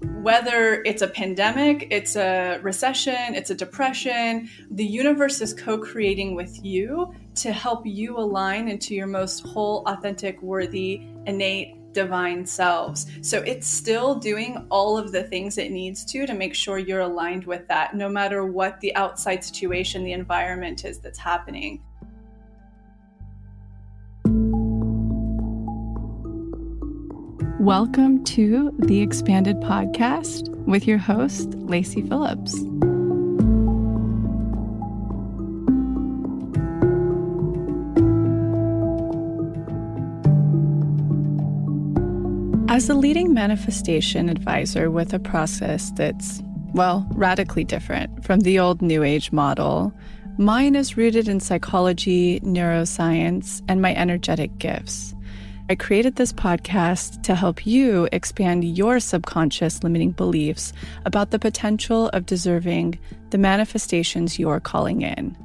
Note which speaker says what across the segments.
Speaker 1: Whether it's a pandemic, it's a recession, it's a depression, the universe is co-creating with you to help you align into your most whole, authentic, worthy, innate, divine selves. So it's still doing all of the things it needs to make sure you're aligned with that, no matter what the outside situation, the environment is that's happening.
Speaker 2: Welcome to the Expanded Podcast with your host, Lacy Phillips. As a leading manifestation advisor with a process that's, radically different from the old New Age model, mine is rooted in psychology, neuroscience, and my energetic gifts. I created this podcast to help you expand your subconscious limiting beliefs about the potential of deserving the manifestations you're calling in.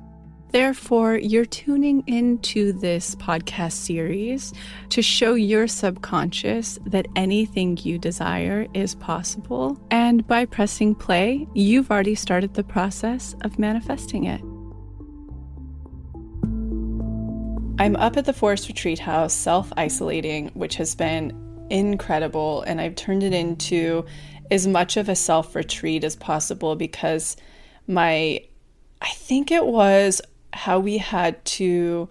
Speaker 2: Therefore, you're tuning into this podcast series to show your subconscious that anything you desire is possible. And by pressing play, you've already started the process of manifesting it. I'm up at the Forest Retreat House self-isolating, which has been incredible, and I've turned it into as much of a self-retreat as possible because I think it was how we had to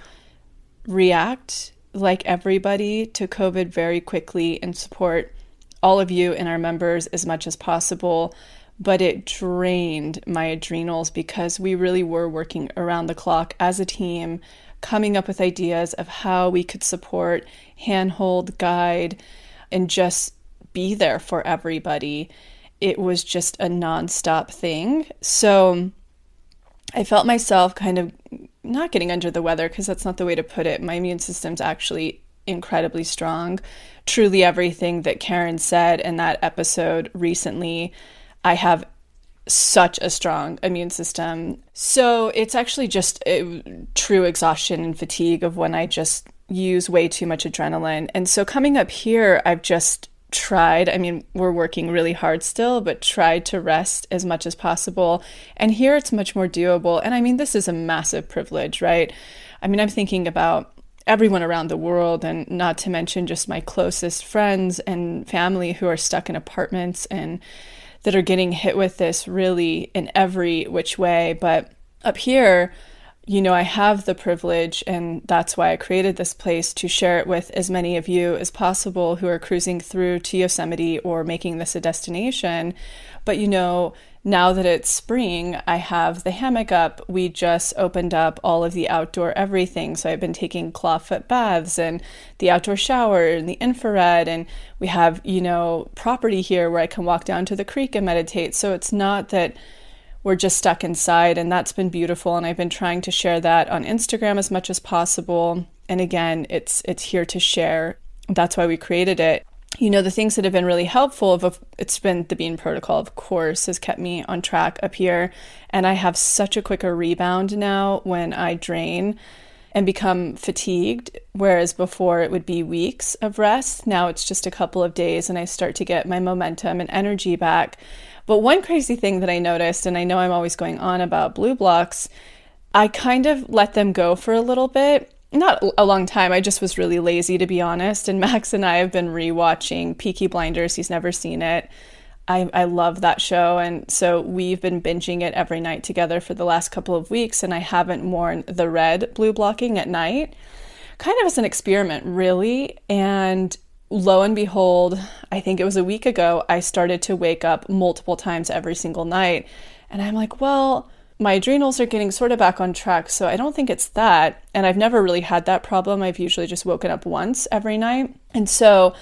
Speaker 2: react like everybody to COVID very quickly and support all of you and our members as much as possible. But it drained my adrenals because we really were working around the clock as a team, coming up with ideas of how we could support, handhold, guide, and just be there for everybody. It was just a nonstop thing. So I felt myself kind of not getting under the weather, because that's not the way to put it. My immune system's actually incredibly strong. Truly everything that Karen said in that episode recently, I have such a strong immune system. So it's actually just true exhaustion and fatigue of when I just use way too much adrenaline. And so coming up here, I've just tried, we're working really hard still, but tried to rest as much as possible. And here it's much more doable. And this is a massive privilege, right? I'm thinking about everyone around the world, and not to mention just my closest friends and family who are stuck in apartments and that are getting hit with this really in every which way. But up here, I have the privilege, and that's why I created this place, to share it with as many of you as possible who are cruising through to Yosemite or making this a destination. But now that it's spring, I have the hammock up. We just opened up all of the outdoor everything. So I've been taking clawfoot baths and the outdoor shower and the infrared. And we have, property here where I can walk down to the creek and meditate. So it's not that we're just stuck inside, and that's been beautiful. And I've been trying to share that on Instagram as much as possible. And again, it's here to share. That's why we created it. The things that have been really helpful, it's been the Bean Protocol, of course, has kept me on track up here. And I have such a quicker rebound now when I drain and become fatigued, whereas before it would be weeks of rest. Now it's just a couple of days and I start to get my momentum and energy back. But one crazy thing that I noticed, and I know I'm always going on about blue blocks, I kind of let them go for a little bit. Not a long time. I just was really lazy, to be honest. And Max and I have been rewatching Peaky Blinders. He's never seen it. I love that show. And so we've been binging it every night together for the last couple of weeks. And I haven't worn the red blue blocking at night, kind of as an experiment, really. And lo and behold, I think it was a week ago, I started to wake up multiple times every single night. And I'm like, my adrenals are getting sort of back on track, so I don't think it's that. And I've never really had that problem. I've usually just woken up once every night. And so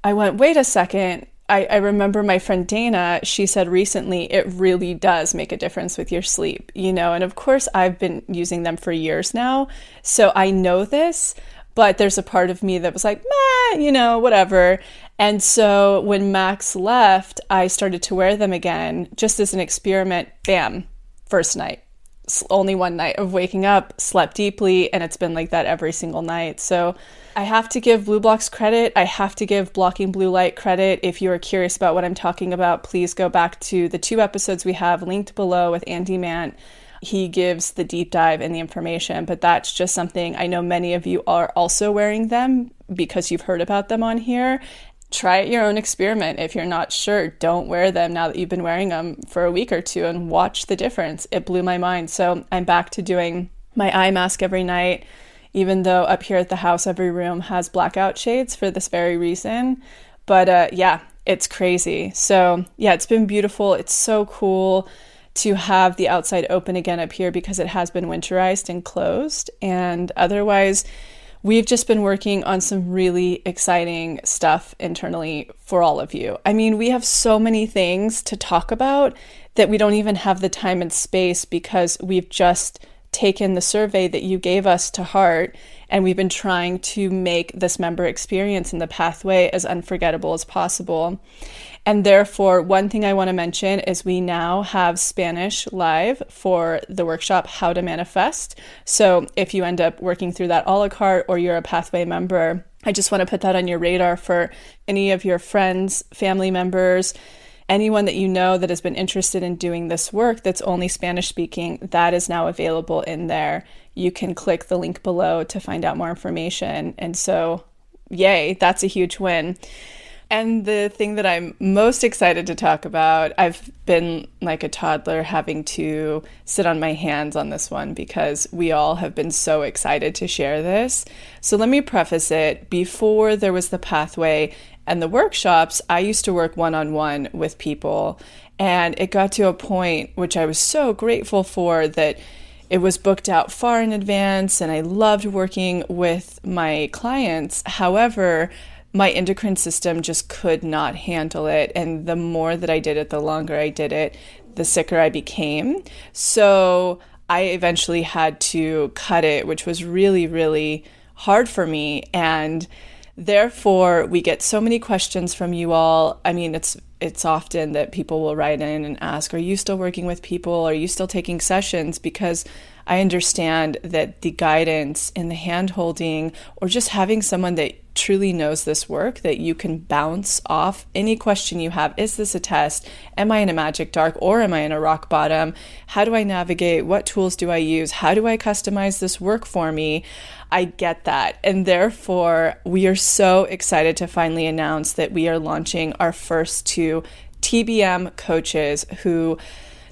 Speaker 2: I went, wait a second. I remember my friend Dana, she said recently, it really does make a difference with your sleep, and of course I've been using them for years now. So I know this, but there's a part of me that was like, whatever. And so when Max left, I started to wear them again, just as an experiment. Bam. First night, only one night of waking up, slept deeply, and it's been like that every single night. So I have to give Blue Blocks credit. I have to give Blocking Blue Light credit. If you are curious about what I'm talking about, please go back to the 2 episodes we have linked below with Andy Mant. He gives the deep dive and the information, but that's just something I know many of you are also wearing them because you've heard about them on here. Try it your own experiment. If you're not sure, don't wear them now that you've been wearing them for a week or 2 and watch the difference. It blew my mind. So I'm back to doing my eye mask every night, even though up here at the house, every room has blackout shades for this very reason. But yeah, it's crazy. So yeah, it's been beautiful. It's so cool to have the outside open again up here because it has been winterized and closed. And otherwise, we've just been working on some really exciting stuff internally for all of you. I mean, we have so many things to talk about that we don't even have the time and space because we've just taken the survey that you gave us to heart, and we've been trying to make this member experience in the pathway as unforgettable as possible. And therefore, one thing I want to mention is we now have Spanish live for the workshop, How to Manifest. So if you end up working through that a la carte or you're a pathway member, I just want to put that on your radar for any of your friends, family members, anyone that you know that has been interested in doing this work that's only Spanish speaking. That is now available in there. You can click the link below to find out more information. And so, yay, that's a huge win. And the thing that I'm most excited to talk about, I've been like a toddler having to sit on my hands on this one because we all have been so excited to share this. So let me preface it. Before there was the pathway and the workshops, I used to work one-on-one with people. And it got to a point, which I was so grateful for, that it was booked out far in advance and I loved working with my clients. However, my endocrine system just could not handle it. And the more that I did it, the longer I did it, the sicker I became. So I eventually had to cut it, which was really, really hard for me. And therefore, we get so many questions from you all. I mean, it's often that people will write in and ask, are you still working with people? Are you still taking sessions? Because I understand that the guidance and the hand-holding, or just having someone that truly knows this work, that you can bounce off any question you have. Is this a test? Am I in a magic dark or am I in a rock bottom? How do I navigate? What tools do I use? How do I customize this work for me? I get that. And therefore, we are so excited to finally announce that we are launching our first 2 TBM coaches who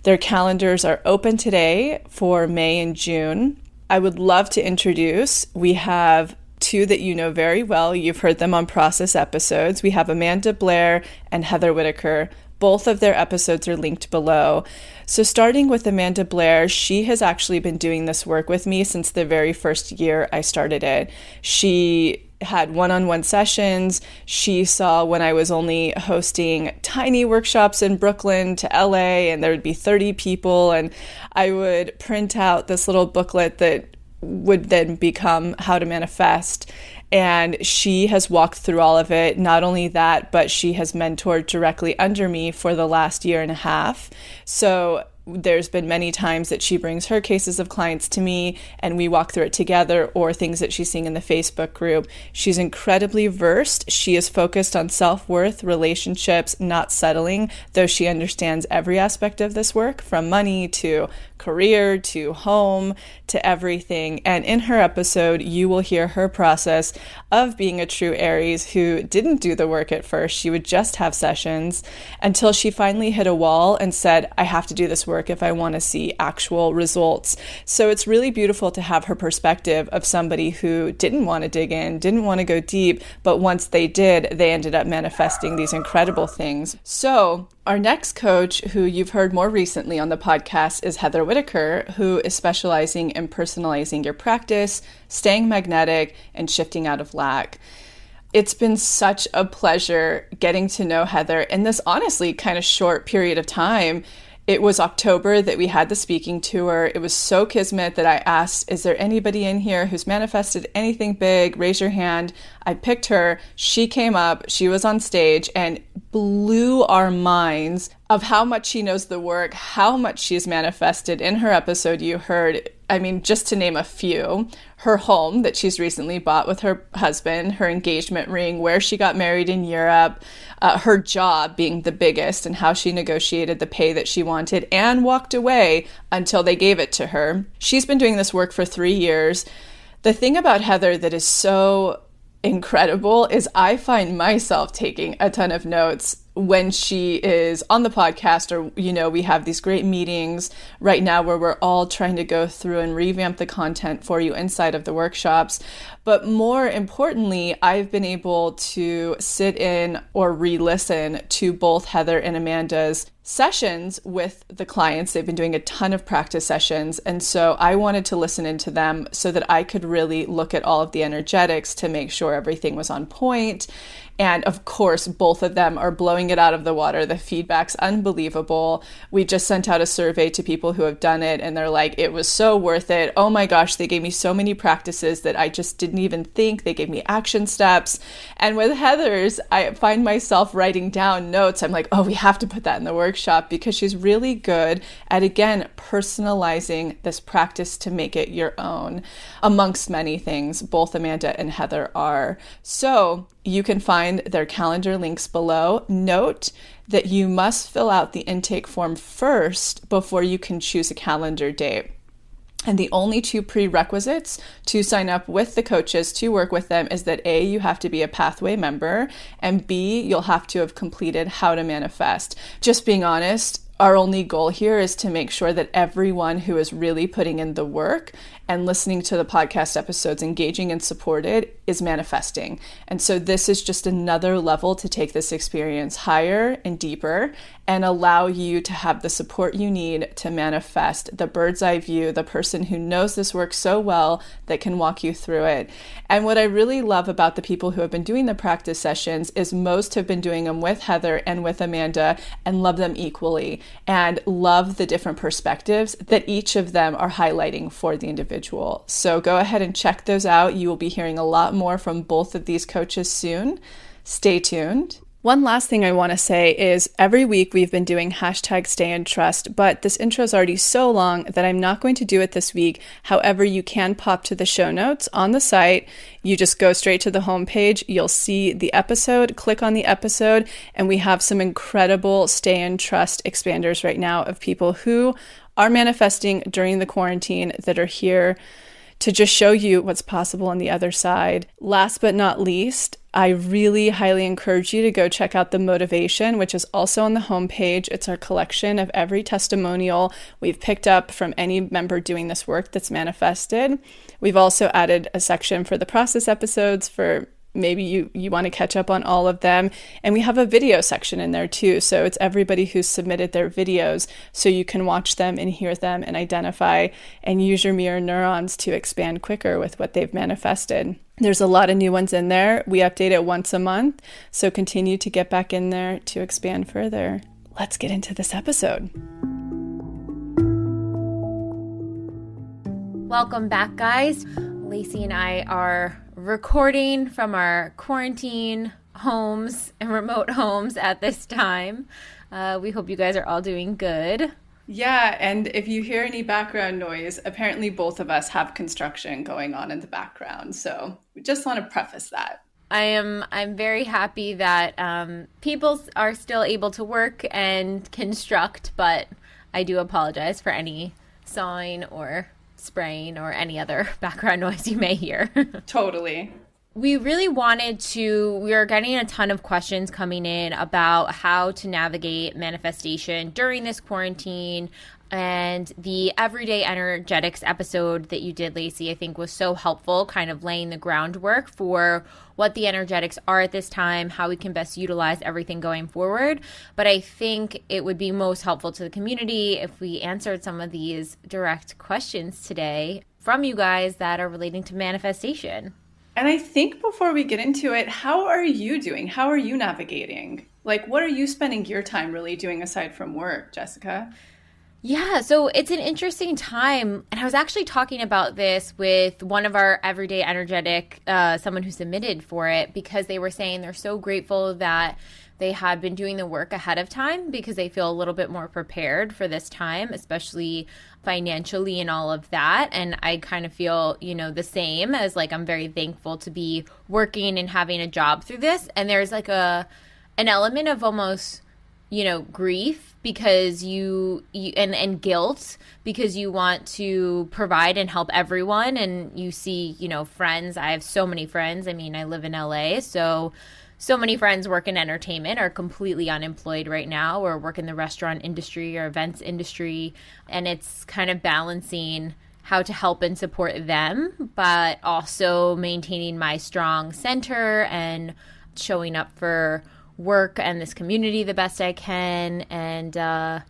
Speaker 2: their calendars are open today for May and June. I would love to introduce, we have 2 that you know very well. You've heard them on Process episodes. We have Amanda Blair and Heather Whitaker. Both of their episodes are linked below. So starting with Amanda Blair, she has actually been doing this work with me since the very first year I started it. She had one-on-one sessions. She saw when I was only hosting tiny workshops in Brooklyn to LA, and there would be 30 people, and I would print out this little booklet that would then become How to Manifest. And she has walked through all of it. Not only that, but she has mentored directly under me for the last year and a half. So there's been many times that she brings her cases of clients to me and we walk through it together, or things that she's seeing in the Facebook group. She's incredibly versed. She is focused on self-worth, relationships, not settling, though she understands every aspect of this work, from money to career to home to everything. And in her episode, you will hear her process of being a true Aries who didn't do the work at first. She would just have sessions until she finally hit a wall and said, I have to do this work if I want to see actual results. So it's really beautiful to have her perspective of somebody who didn't want to dig in, didn't want to go deep, but once they did, they ended up manifesting these incredible things. So our next coach, who you've heard more recently on the podcast, is Heather Whitaker, who is specializing in personalizing your practice, staying magnetic, and shifting out of lack. It's been such a pleasure getting to know Heather in this honestly kind of short period of time. It was October that we had the speaking tour. It was so kismet that I asked, is there anybody in here who's manifested anything big? Raise your hand. I picked her. She came up. She was on stage and blew our minds of how much she knows the work, how much she's manifested. In her episode, you heard, I mean, just to name a few, her home that she's recently bought with her husband, her engagement ring, where she got married in Europe, her job being the biggest and how she negotiated the pay that she wanted and walked away until they gave it to her. She's been doing this work for 3 years. The thing about Heather that is so incredible is I find myself taking a ton of notes when she is on the podcast, or, we have these great meetings right now where we're all trying to go through and revamp the content for you inside of the workshops. But more importantly, I've been able to sit in or re-listen to both Heather and Amanda's sessions with the clients. They've been doing a ton of practice sessions. And so I wanted to listen into them so that I could really look at all of the energetics to make sure everything was on point. And of course, both of them are blowing it out of the water. The feedback's unbelievable. We just sent out a survey to people who have done it, and they're like, it was so worth it. Oh my gosh, they gave me so many practices that I just didn't even think. They gave me action steps. And with Heather's, I find myself writing down notes. I'm like, oh, we have to put that in the workshop, because she's really good at, again, personalizing this practice to make it your own, amongst many things. Both Amanda and Heather are. So you can find their calendar links below. Note that you must fill out the intake form first before you can choose a calendar date. And the only 2 prerequisites to sign up with the coaches to work with them is that A, you have to be a Pathway member, and B, you'll have to have completed How to Manifest. Just being honest, our only goal here is to make sure that everyone who is really putting in the work and listening to the podcast episodes, engaging and supported, is manifesting. And so this is just another level to take this experience higher and deeper and allow you to have the support you need to manifest the bird's eye view, the person who knows this work so well that can walk you through it. And what I really love about the people who have been doing the practice sessions is most have been doing them with Heather and with Amanda and love them equally and love the different perspectives that each of them are highlighting for the individual. So go ahead and check those out. You will be hearing a lot more from both of these coaches soon. Stay tuned. One last thing I want to say is every week we've been doing #StayInTrust, but this intro is already so long that I'm not going to do it this week. However, you can pop to the show notes on the site. You just go straight to the homepage. You'll see the episode, click on the episode, and we have some incredible Stay in Trust expanders right now of people who are manifesting during the quarantine that are here to just show you what's possible on the other side. Last but not least, I really highly encourage you to go check out the motivation, which is also on the homepage. It's our collection of every testimonial we've picked up from any member doing this work that's manifested. We've also added a section for the process episodes for maybe you want to catch up on all of them. And we have a video section in there too. So it's everybody who's submitted their videos so you can watch them and hear them and identify and use your mirror neurons to expand quicker with what they've manifested. There's a lot of new ones in there. We update it once a month. So continue to get back in there to expand further. Let's get into this episode.
Speaker 3: Welcome back, guys. Lacy and I are recording from our quarantine homes and remote homes at this time. We hope you guys are all doing good.
Speaker 1: Yeah, and if you hear any background noise, apparently both of us have construction going on in the background. So we just want to preface that.
Speaker 3: I'm very happy that people are still able to work and construct, but I do apologize for any sawing or spraying or any other background noise you may hear.
Speaker 1: Totally.
Speaker 3: We really we are getting a ton of questions coming in about how to navigate manifestation during this quarantine. And the Everyday Energetics episode that you did, Lacy, I think was so helpful, kind of laying the groundwork for what the energetics are at this time, how we can best utilize everything going forward. But I think it would be most helpful to the community if we answered some of these direct questions today from you guys that are relating to manifestation.
Speaker 1: And I think before we get into it, how are you doing? How are you navigating? Like, what are you spending your time really doing aside from work, Jessica?
Speaker 3: Yeah, so it's an interesting time. And I was actually talking about this with one of our everyday energetic, someone who submitted for it, because they were saying they're so grateful that they had been doing the work ahead of time because they feel a little bit more prepared for this time, especially financially and all of that. And I kind of feel, the same as like I'm very thankful to be working and having a job through this. And there's like an element of almost grief because and guilt because you want to provide and help everyone, and you see friends. I have so many friends. I mean, I live in LA, so many friends work in entertainment, are completely unemployed right now, or work in the restaurant industry or events industry, and it's kind of balancing how to help and support them, but also maintaining my strong center and showing up for work and this community the best I can, and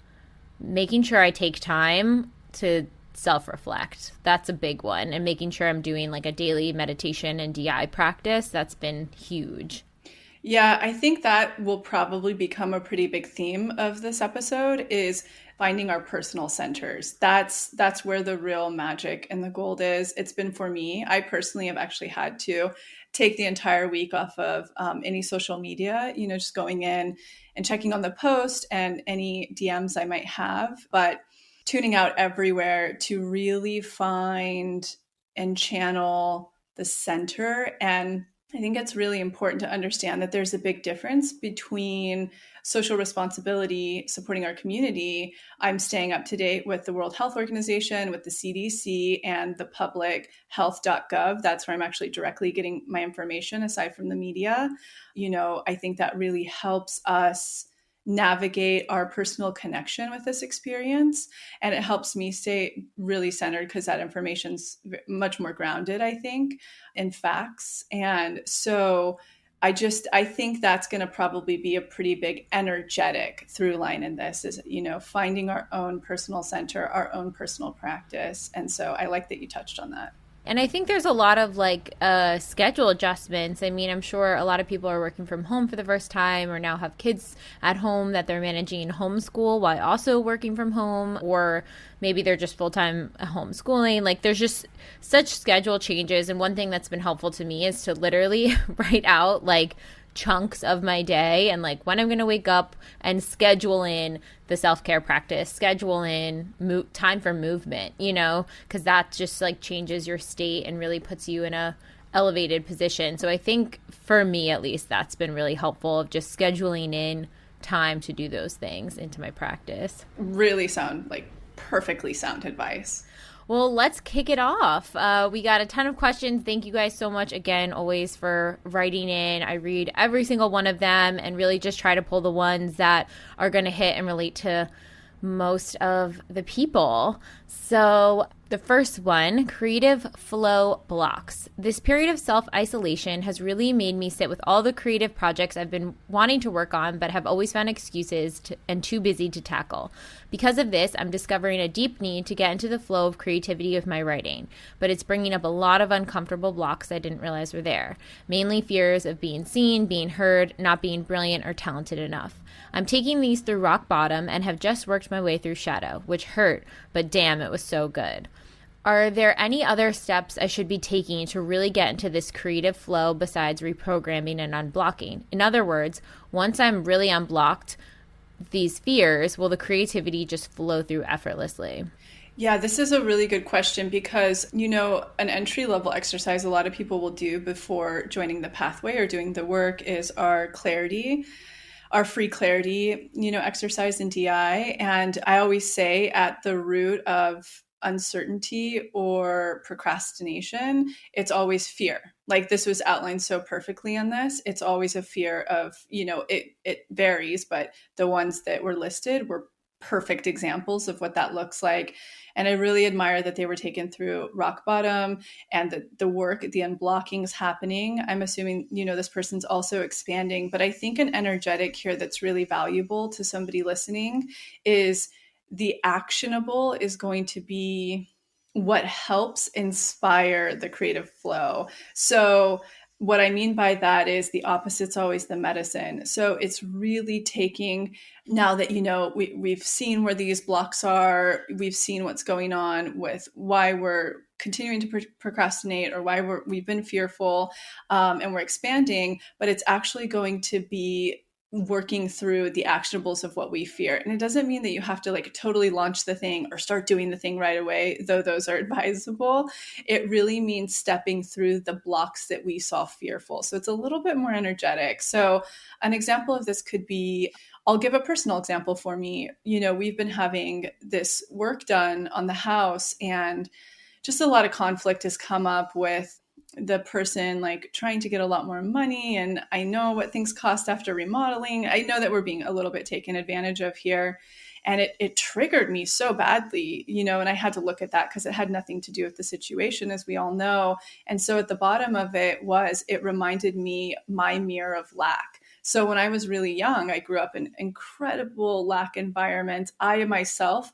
Speaker 3: making sure I take time to self-reflect. That's a big one. And making sure I'm doing like a daily meditation and DI practice. That's been huge.
Speaker 1: Yeah, I think that will probably become a pretty big theme of this episode is finding our personal centers. That's where the real magic and the gold is. It's been for me. I personally have actually had to take the entire week off of any social media, just going in and checking on the post and any DMs I might have, but tuning out everywhere to really find and channel the center. And I think it's really important to understand that there's a big difference between social responsibility, supporting our community. I'm staying up to date with the World Health Organization, with the CDC, and the public health.gov. That's where I'm actually directly getting my information aside from the media. I think that really helps us navigate our personal connection with this experience, and it helps me stay really centered because that information's much more grounded, I think, in facts. And so I think that's going to probably be a pretty big energetic through line in this is, finding our own personal center, our own personal practice. And so I like that you touched on that.
Speaker 3: And I think there's a lot of like schedule adjustments. I mean, I'm sure a lot of people are working from home for the first time or now have kids at home that they're managing in homeschool while also working from home, or maybe they're just full time homeschooling. Like there's just such schedule changes. And one thing that's been helpful to me is to literally write out like chunks of my day and like when I'm going to wake up and schedule in the self-care practice, schedule in time for movement, because that just like changes your state and really puts you in a elevated position. So I think for me, at least, that's been really helpful of just scheduling in time to do those things into my practice.
Speaker 1: Really perfectly sound advice.
Speaker 3: Well, let's kick it off. We got a ton of questions. Thank you guys so much again, always for writing in. I read every single one of them and really just try to pull the ones that are going to hit and relate to most of the people. So the first one, creative flow blocks. This period of self-isolation has really made me sit with all the creative projects I've been wanting to work on but have always found excuses and too busy to tackle. Because of this, I'm discovering a deep need to get into the flow of creativity with my writing, but it's bringing up a lot of uncomfortable blocks I didn't realize were there, mainly fears of being seen, being heard, not being brilliant or talented enough. I'm taking these through rock bottom and have just worked my way through shadow, which hurt, but damn, it was so good. Are there any other steps I should be taking to really get into this creative flow besides reprogramming and unblocking? In other words, once I'm really unblocked these fears, will the creativity just flow through effortlessly?
Speaker 1: Yeah, this is a really good question because, an entry level exercise a lot of people will do before joining the pathway or doing the work is our free clarity, exercise in DI. And I always say at the root of uncertainty or procrastination, it's always fear. Like this was outlined so perfectly in this. It's always a fear of, it varies, but the ones that were listed were perfect examples of what that looks like. And I really admire that they were taken through rock bottom and the work, the unblocking is happening. I'm assuming, this person's also expanding, but I think an energetic here that's really valuable to somebody listening is the actionable is going to be what helps inspire the creative flow. So what I mean by that is the opposite's always the medicine. So it's really taking, now that, we've seen where these blocks are, we've seen what's going on with why we're continuing to procrastinate, or why we've been fearful, and we're expanding, but it's actually going to be working through the actionables of what we fear. And it doesn't mean that you have to like totally launch the thing or start doing the thing right away, though those are advisable. It really means stepping through the blocks that we saw fearful. So it's a little bit more energetic. So an example of this could be, I'll give a personal example for me. We've been having this work done on the house, and just a lot of conflict has come up with the person like trying to get a lot more money. And I know what things cost after remodeling. I know that we're being a little bit taken advantage of here. And it triggered me so badly, and I had to look at that because it had nothing to do with the situation, as we all know. And so at the bottom of it reminded me my mirror of lack. So when I was really young, I grew up in an incredible lack environment. I myself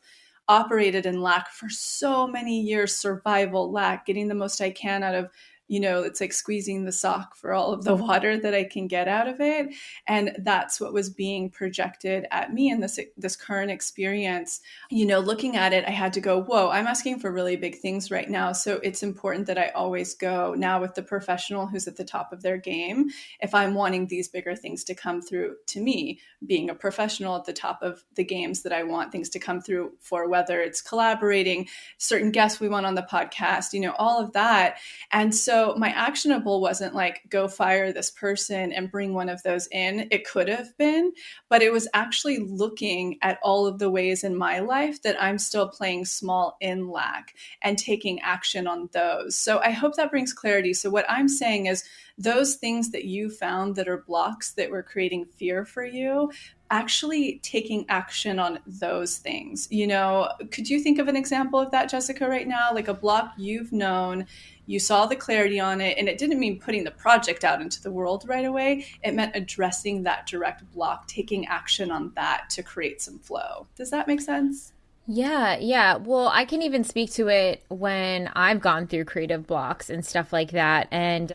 Speaker 1: operated in lack for so many years, survival lack, getting the most I can out of, it's like squeezing the sock for all of the water that I can get out of it. And that's what was being projected at me in this current experience. Looking at it, I had to go, whoa, I'm asking for really big things right now. So it's important that I always go now with the professional who's at the top of their game. If I'm wanting these bigger things to come through to me, being a professional at the top of the games that I want things to come through for, whether it's collaborating, certain guests we want on the podcast, all of that. And so my actionable wasn't like, go fire this person and bring one of those in. It could have been, but it was actually looking at all of the ways in my life that I'm still playing small in lack and taking action on those. So I hope that brings clarity. So what I'm saying is those things that you found that are blocks that were creating fear for you, actually taking action on those things. Could you think of an example of that, Jessica, right now? Like a block you've known, you saw the clarity on it, and it didn't mean putting the project out into the world right away. It meant addressing that direct block, taking action on that to create some flow. Does that make sense?
Speaker 3: Yeah. Well, I can even speak to it when I've gone through creative blocks and stuff like that. And,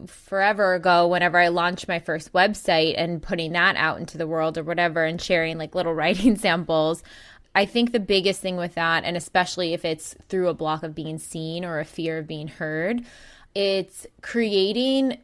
Speaker 3: forever ago, whenever I launched my first website and putting that out into the world or whatever and sharing like little writing samples, I think the biggest thing with that, and especially if it's through a block of being seen or a fear of being heard, it's creating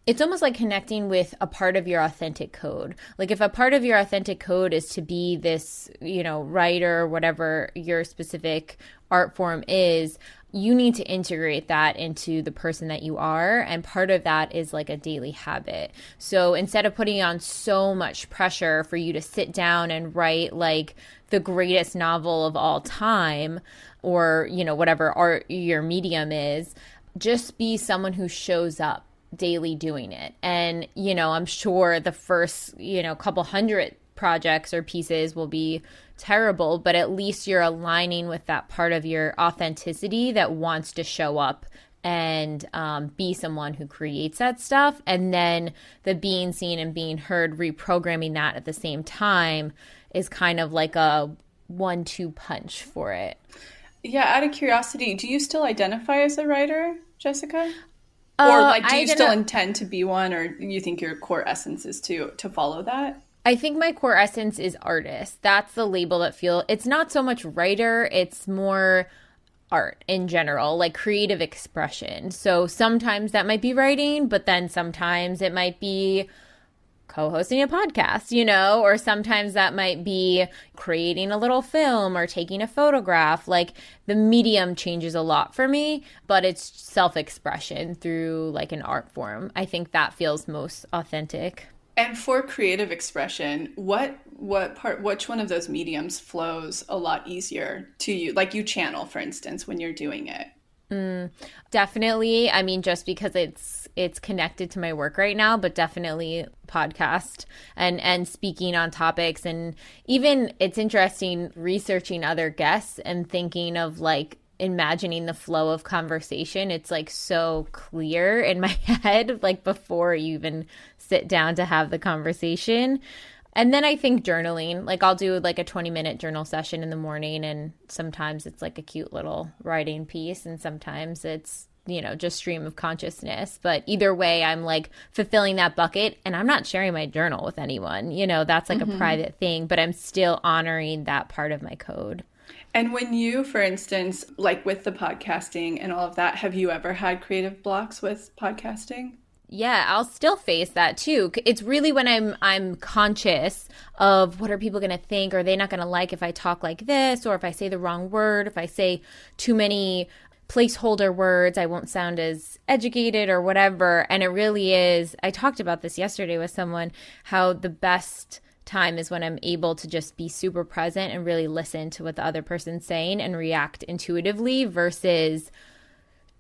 Speaker 3: it's almost like connecting with a part of your authentic code. Like if a part of your authentic code is to be this, writer, whatever your specific art form is, you need to integrate that into the person that you are. And part of that is like a daily habit. So instead of putting on so much pressure for you to sit down and write like the greatest novel of all time, or, whatever art your medium is, just be someone who shows up daily doing it. And, I'm sure the first, couple hundred projects or pieces will be terrible, but at least you're aligning with that part of your authenticity that wants to show up and be someone who creates that stuff. And then the being seen and being heard, reprogramming that at the same time is kind of like a 1-2 punch for it.
Speaker 1: Yeah, out of curiosity, do you still identify as a writer, Jessica? Or do you still intend to be one, or you think your core essence is to follow that?
Speaker 3: I think my core essence is artist. That's the label that it's not so much writer, it's more art in general, like creative expression. So sometimes that might be writing, but then sometimes it might be co-hosting a podcast, or sometimes that might be creating a little film or taking a photograph. Like the medium changes a lot for me, but it's self-expression through like an art form. I think that feels most authentic.
Speaker 1: And for creative expression, which one of those mediums flows a lot easier to you? Like you channel, for instance, when you're doing it.
Speaker 3: Definitely. I mean, just because it's connected to my work right now, but definitely podcast and speaking on topics. And even it's interesting researching other guests and thinking of like imagining the flow of conversation. It's like so clear in my head, like before you even sit down to have the conversation. And then I think journaling, like I'll do like a 20-minute journal session in the morning, and sometimes it's like a cute little writing piece, and sometimes it's just stream of consciousness. But either way, I'm like fulfilling that bucket, and I'm not sharing my journal with anyone. That's like a private thing, but I'm still honoring that part of my code.
Speaker 1: And when you, for instance, like with the podcasting and all of that, have you ever had creative blocks with podcasting?
Speaker 3: Yeah, I'll still face that too. It's really when I'm conscious of what are people going to think, or are they not going to like if I talk like this, or if I say the wrong word, if I say too many placeholder words, I won't sound as educated or whatever. And it really is, I talked about this yesterday with someone, how the best time is when I'm able to just be super present and really listen to what the other person's saying and react intuitively versus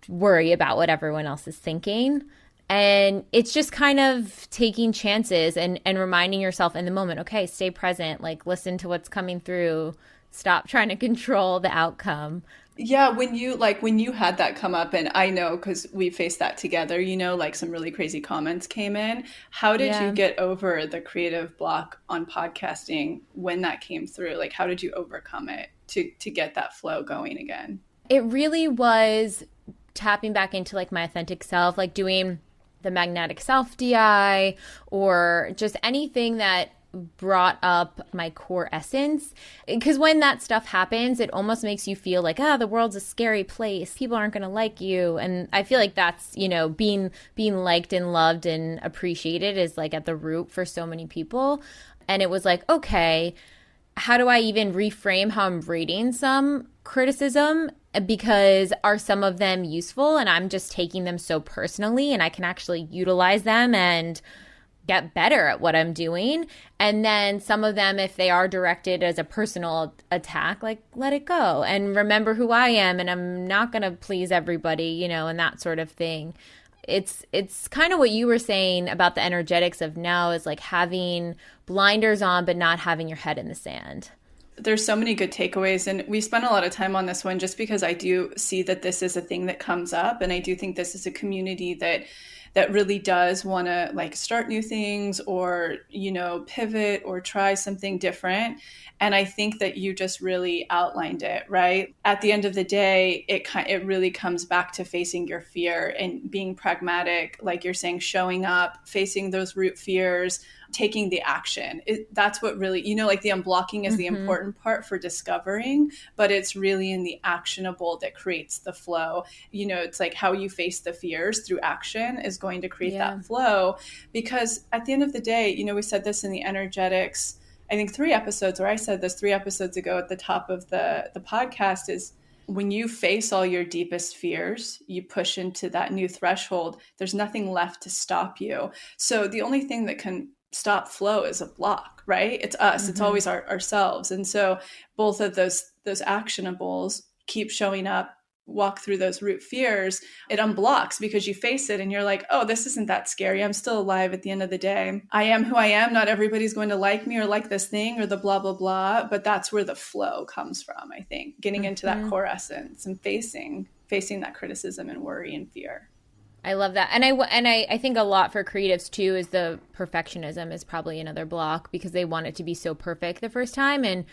Speaker 3: worry about what everyone else is thinking. And it's just kind of taking chances and reminding yourself in the moment, okay, stay present, like listen to what's coming through, stop trying to control the outcome.
Speaker 1: Yeah, when you had that come up, and I know because we faced that together, like some really crazy comments came in. How did you get over the creative block on podcasting when that came through? Like, how did you overcome it to get that flow going again?
Speaker 3: It really was tapping back into like my authentic self, like doing the magnetic self DI or just anything that brought up my core essence. Because when that stuff happens, it almost makes you feel like, the world's a scary place. People aren't going to like you. And I feel like that's, being liked and loved and appreciated is like at the root for so many people. And it was like, okay, how do I even reframe how I'm reading some criticism? Because are some of them useful and I'm just taking them so personally and I can actually utilize them and get better at what I'm doing. And then some of them, if they are directed as a personal attack, like let it go and remember who I am and I'm not going to please everybody, and that sort of thing. It's kind of what you were saying about the energetics of now is like having blinders on, but not having your head in the sand.
Speaker 1: There's so many good takeaways, and we spent a lot of time on this one just because I do see that this is a thing that comes up, and I do think this is a community that really does want to like start new things or, pivot or try something different. And I think that you just really outlined it, right? At the end of the day, it really comes back to facing your fear and being pragmatic, like you're saying, showing up, facing those root fears, taking the action. That's what really, like the unblocking is the important part for discovering, but it's really in the actionable that creates the flow. It's like how you face the fears through action is going to create that flow. Because at the end of the day, we said this in the energetics, I think 3 episodes, or I said this 3 episodes ago at the top of the podcast, is when you face all your deepest fears, you push into that new threshold, there's nothing left to stop you. So the only thing that can stop flow is a block, right? It's us. It's always ourselves. And so both of those actionables, keep showing up, walk through those root fears, it unblocks because you face it and you're like, oh, this isn't that scary. I'm still alive at the end of the day. I am who I am. Not everybody's going to like me or like this thing or the blah, blah, blah. But that's where the flow comes from, I think, getting into that core essence and facing that criticism and worry and fear.
Speaker 3: I love that. And I think a lot for creatives too is the perfectionism is probably another block because they want it to be so perfect the first time. And,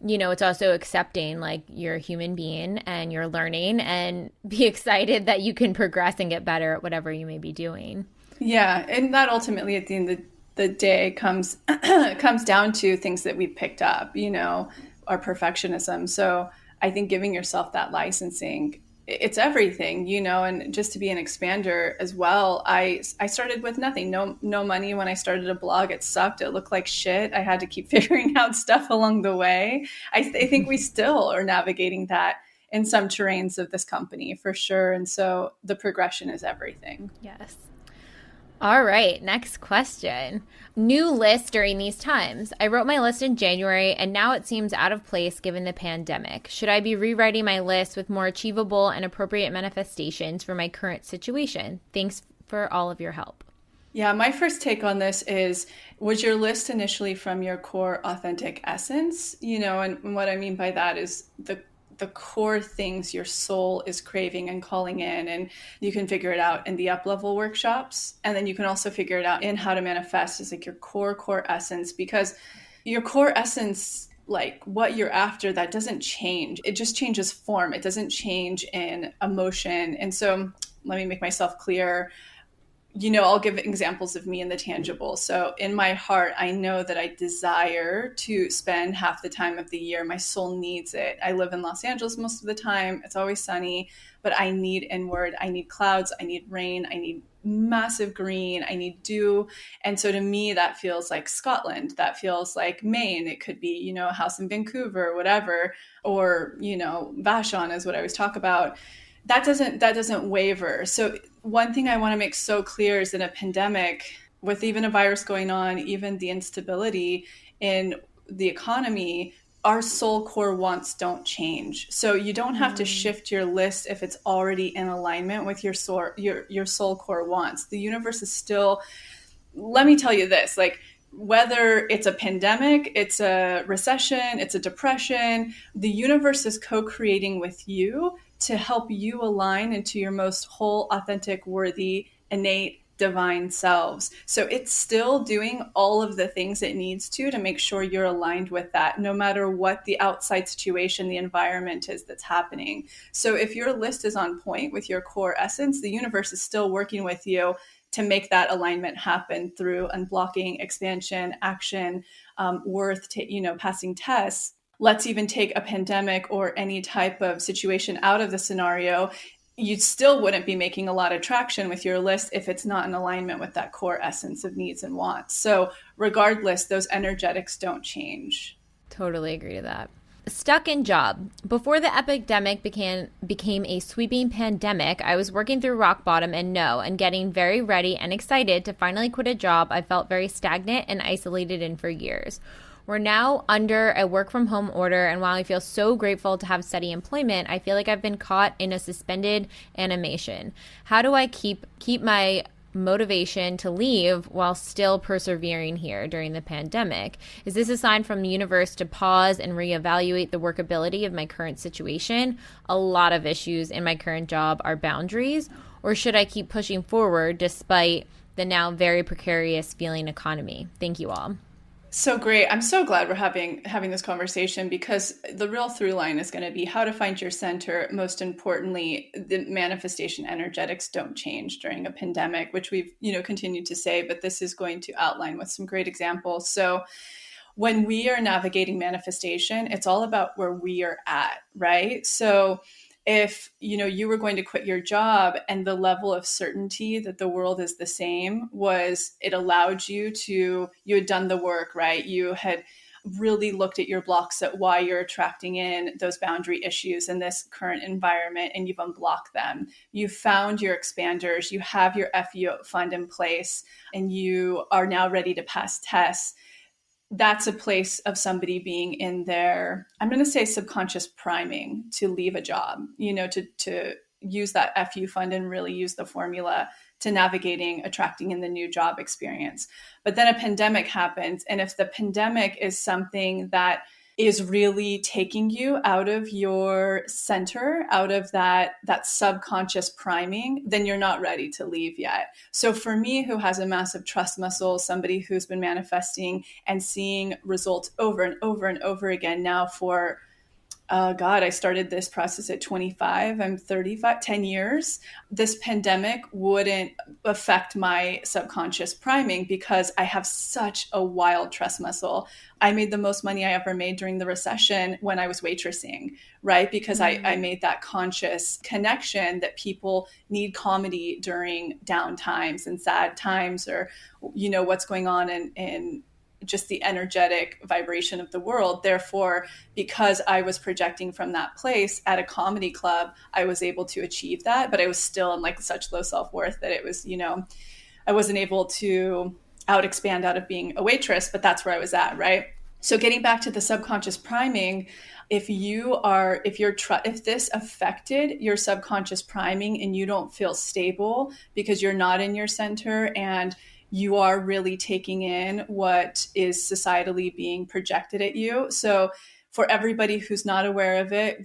Speaker 3: it's also accepting like you're a human being and you're learning and be excited that you can progress and get better at whatever you may be doing.
Speaker 1: Yeah. And that ultimately at the end of the day comes down to things that we picked up, our perfectionism. So I think giving yourself that licensing, it's everything, and just to be an expander as well. I started with nothing, no money. When I started a blog, it sucked. It looked like shit. I had to keep figuring out stuff along the way. I think we still are navigating that in some terrains of this company for sure. And so the progression is everything.
Speaker 3: Yes. All right, next question. New list during these times. I wrote my list in January and now it seems out of place given the pandemic. Should I be rewriting my list with more achievable and appropriate manifestations for my current situation? Thanks for all of your help.
Speaker 1: Yeah, my first take on this is, was your list initially from your core authentic essence? And what I mean by that is the core things your soul is craving and calling in, and you can figure it out in the up-level workshops. And then you can also figure it out in how to manifest is like your core essence, because your core essence, like what you're after, that doesn't change. It just changes form. It doesn't change in emotion. And so let me make myself clear. I'll give examples of me in the tangible. So in my heart, I know that I desire to spend half the time of the year. My soul needs it. I live in Los Angeles most of the time. It's always sunny, but I need inward. I need clouds. I need rain. I need massive green. I need dew. And so to me, that feels like Scotland. That feels like Maine. It could be, a house in Vancouver, whatever, or, Vashon is what I always talk about. That doesn't waver. So one thing I want to make so clear is in a pandemic, with even a virus going on, even the instability in the economy, our soul core wants don't change. So you don't have to shift your list if it's already in alignment with your soul core wants. The universe is still, let me tell you this, like, whether it's a pandemic, it's a recession, it's a depression, the universe is co-creating with you to help you align into your most whole, authentic, worthy, innate, divine selves. So it's still doing all of the things it needs to make sure you're aligned with that, no matter what the outside situation, the environment is that's happening. So if your list is on point with your core essence, the universe is still working with you to make that alignment happen through unblocking, expansion, action, worth, passing tests. Let's even take a pandemic or any type of situation out of the scenario. You still wouldn't be making a lot of traction with your list if it's not in alignment with that core essence of needs and wants. So regardless, those energetics don't change.
Speaker 3: Totally agree to that. Stuck in job. Before the epidemic became a sweeping pandemic, I was working through rock bottom and getting very ready and excited to finally quit a job I felt very stagnant and isolated in for years. We're now under a work from home order, and while I feel so grateful to have steady employment, I feel like I've been caught in a suspended animation. How do I keep my motivation to leave while still persevering here during the pandemic? Is this a sign from the universe to pause and reevaluate the workability of my current situation? A lot of issues in my current job are boundaries, or should I keep pushing forward despite the now very precarious feeling economy? Thank you all.
Speaker 1: So great. I'm so glad we're having this conversation, because the real through line is going to be how to find your center. Most importantly, the manifestation energetics don't change during a pandemic, which we've, continued to say, but this is going to outline with some great examples. So when we are navigating manifestation, it's all about where we are at, right? So if you were going to quit your job and the level of certainty that the world is the same it allowed you had done the work, right? You had really looked at your blocks, at why you're attracting in those boundary issues in this current environment, and you've unblocked them. You found your expanders, you have your FU fund in place, and you are now ready to pass tests. That's a place of somebody being in their, I'm going to say, subconscious priming to leave a job, to use that FU fund and really use the formula to navigating, attracting in the new job experience. But then a pandemic happens. And if the pandemic is something that is really taking you out of your center, out of that subconscious priming, then you're not ready to leave yet. So for me, who has a massive trust muscle, somebody who's been manifesting and seeing results over and over and over again now for I started this process at 25. I'm 35, 10 years. This pandemic wouldn't affect my subconscious priming because I have such a wild trust muscle. I made the most money I ever made during the recession when I was waitressing, right? Because I made that conscious connection that people need comedy during down times and sad times, or, what's going on in just the energetic vibration of the world. Therefore, because I was projecting from that place at a comedy club, I was able to achieve that, but I was still in like such low self-worth that it was, I wasn't able to expand out of being a waitress, but that's where I was at, right? So getting back to the subconscious priming, if this affected your subconscious priming and you don't feel stable because you're not in your center and you are really taking in what is societally being projected at you. So for everybody who's not aware of it,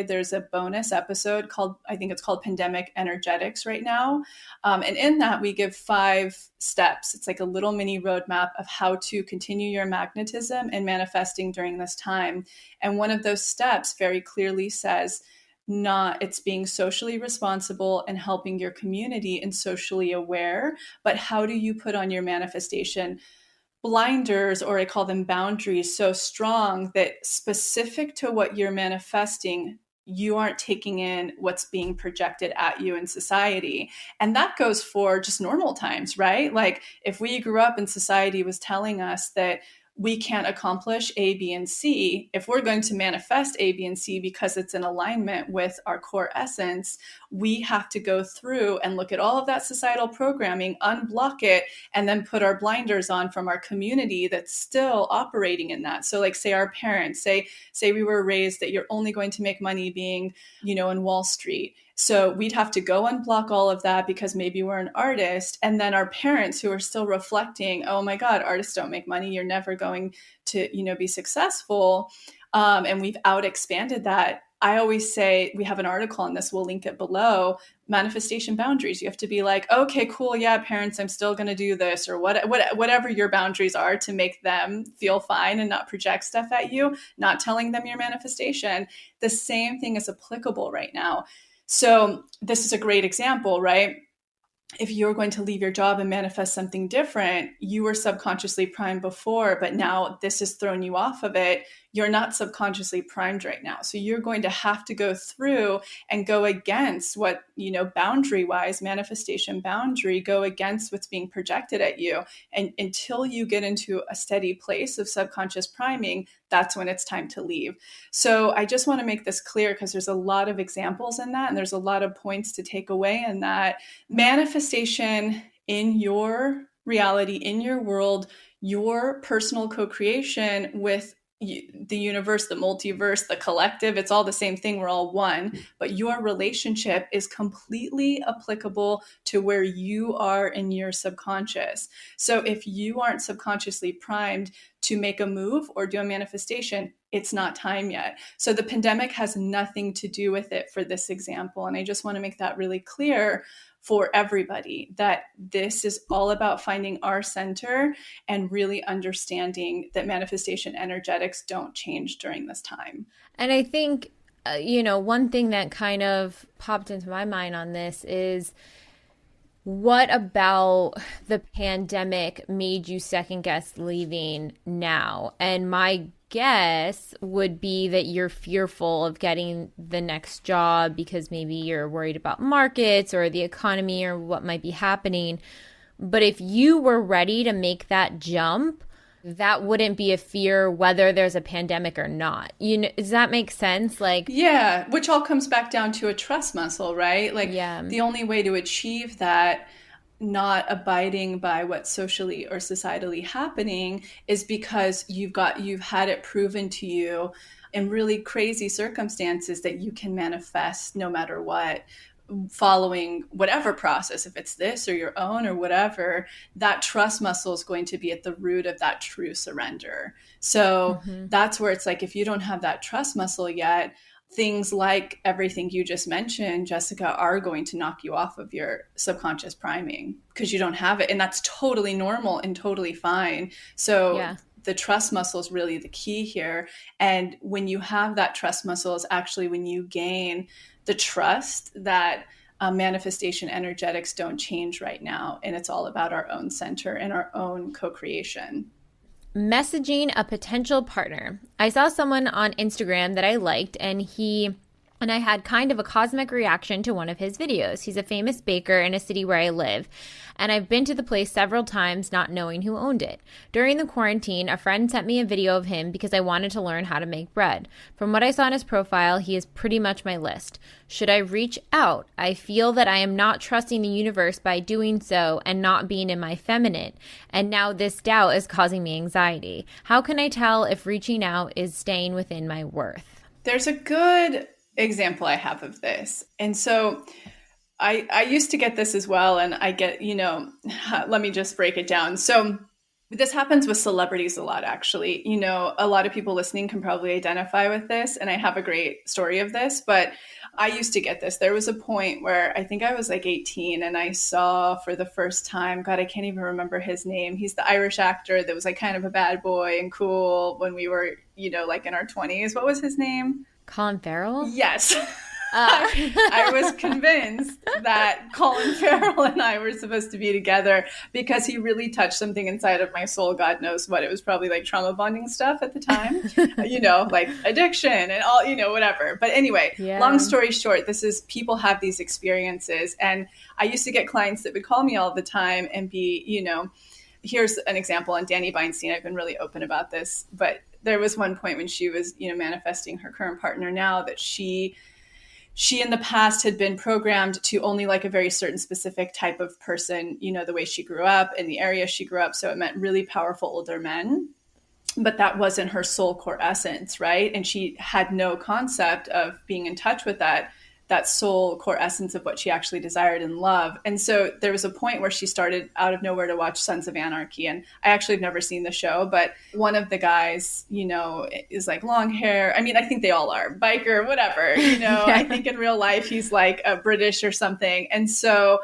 Speaker 1: there's a bonus episode I think it's called Pandemic Energetics right now. And in that, we give 5 steps. It's like a little mini roadmap of how to continue your magnetism and manifesting during this time. And one of those steps very clearly says, not it's being socially responsible and helping your community and socially aware. But how do you put on your manifestation blinders, or I call them boundaries, so strong that specific to what you're manifesting, you aren't taking in what's being projected at you in society. And that goes for just normal times, right? Like if we grew up and society was telling us that we can't accomplish A, B, and C, if we're going to manifest A, B, and C because it's in alignment with our core essence, we have to go through and look at all of that societal programming, unblock it, and then put our blinders on from our community that's still operating in that. So like say our parents, say we were raised that you're only going to make money being, in Wall Street. So we'd have to go unblock all of that because maybe we're an artist. And then our parents who are still reflecting, oh my God, artists don't make money. You're never going to, be successful. And we've out expanded that. I always say, we have an article on this, we'll link it below, manifestation boundaries. You have to be like, okay, cool. Yeah, parents, I'm still going to do this, or whatever your boundaries are to make them feel fine and not project stuff at you, not telling them your manifestation. The same thing is applicable right now. So this is a great example, right? If you're going to leave your job and manifest something different, you were subconsciously primed before, but now this has thrown you off of it. You're not subconsciously primed right now. So you're going to have to go through and go against what, boundary wise, manifestation boundary, go against what's being projected at you. And until you get into a steady place of subconscious priming, that's when it's time to leave. So I just want to make this clear because there's a lot of examples in that, and there's a lot of points to take away in that. Manifestation in your reality, in your world, your personal co-creation with the universe, the multiverse, the collective, it's all the same thing. We're all one, but your relationship is completely applicable to where you are in your subconscious. So if you aren't subconsciously primed to make a move or do a manifestation, it's not time yet. So the pandemic has nothing to do with it for this example. And I just want to make that really clear for everybody, that this is all about finding our center and really understanding that manifestation energetics don't change during this time.
Speaker 3: And I think, one thing that kind of popped into my mind on this is, what about the pandemic made you second guess leaving now? And my guess would be that you're fearful of getting the next job because maybe you're worried about markets or the economy or what might be happening. But if you were ready to make that jump, that wouldn't be a fear whether there's a pandemic or not. Does that make sense?
Speaker 1: Yeah, which all comes back down to a trust muscle, right?
Speaker 3: Yeah.
Speaker 1: The only way to achieve that, not abiding by what's socially or societally happening, is because you've had it proven to you in really crazy circumstances that you can manifest no matter what, following whatever process, if it's this or your own or whatever. That trust muscle is going to be at the root of that true surrender. So that's where it's like, if you don't have that trust muscle yet, things like everything you just mentioned, Jessica, are going to knock you off of your subconscious priming because you don't have it. And that's totally normal and totally fine. So the trust muscle is really the key here. And when you have that trust muscle is actually when you gain the trust that manifestation energetics don't change right now. And it's all about our own center and our own co-creation.
Speaker 3: Messaging a potential partner. I saw someone on Instagram that I liked, and I had kind of a cosmic reaction to one of his videos. He's a famous baker in a city where I live, and I've been to the place several times not knowing who owned it. During the quarantine, a friend sent me a video of him because I wanted to learn how to make bread. From what I saw in his profile, he is pretty much my list. Should I reach out? I feel that I am not trusting the universe by doing so and not being in my feminine, and now this doubt is causing me anxiety. How can I tell if reaching out is staying within my worth?
Speaker 1: There's a good example I have of this. And so I used to get this as well. And I get, let me just break it down. So this happens with celebrities a lot, actually. A lot of people listening can probably identify with this. And I have a great story of this, but I used to get this. There was a point where I think I was like 18 and I saw for the first time, God, I can't even remember his name. He's the Irish actor that was like kind of a bad boy and cool when we were, like in our 20s. What was his name?
Speaker 3: Colin Farrell?
Speaker 1: Yes.
Speaker 3: Uh,
Speaker 1: I was convinced that Colin Farrell and I were supposed to be together because he really touched something inside of my soul. God knows what. It was probably like trauma bonding stuff at the time, like addiction and all, whatever. But anyway, long
Speaker 3: yeah.
Speaker 1: story short, this is people have these experiences. And I used to get clients that would call me all the time and be, here's an example. And Danny Beinstein, I've been really open about this, but there was one point when she was, manifesting her current partner now that she in the past had been programmed to only like a very certain specific type of person, the way she grew up in the area she grew up. So it meant really powerful older men, but that wasn't her soul core essence, right? And she had no concept of being in touch with that soul core essence of what she actually desired and loved. And so there was a point where she started out of nowhere to watch Sons of Anarchy. And I actually have never seen the show, but one of the guys, is like long hair. I mean, I think they all are biker, whatever,
Speaker 3: Yeah.
Speaker 1: I think in real life, he's like a British or something. And so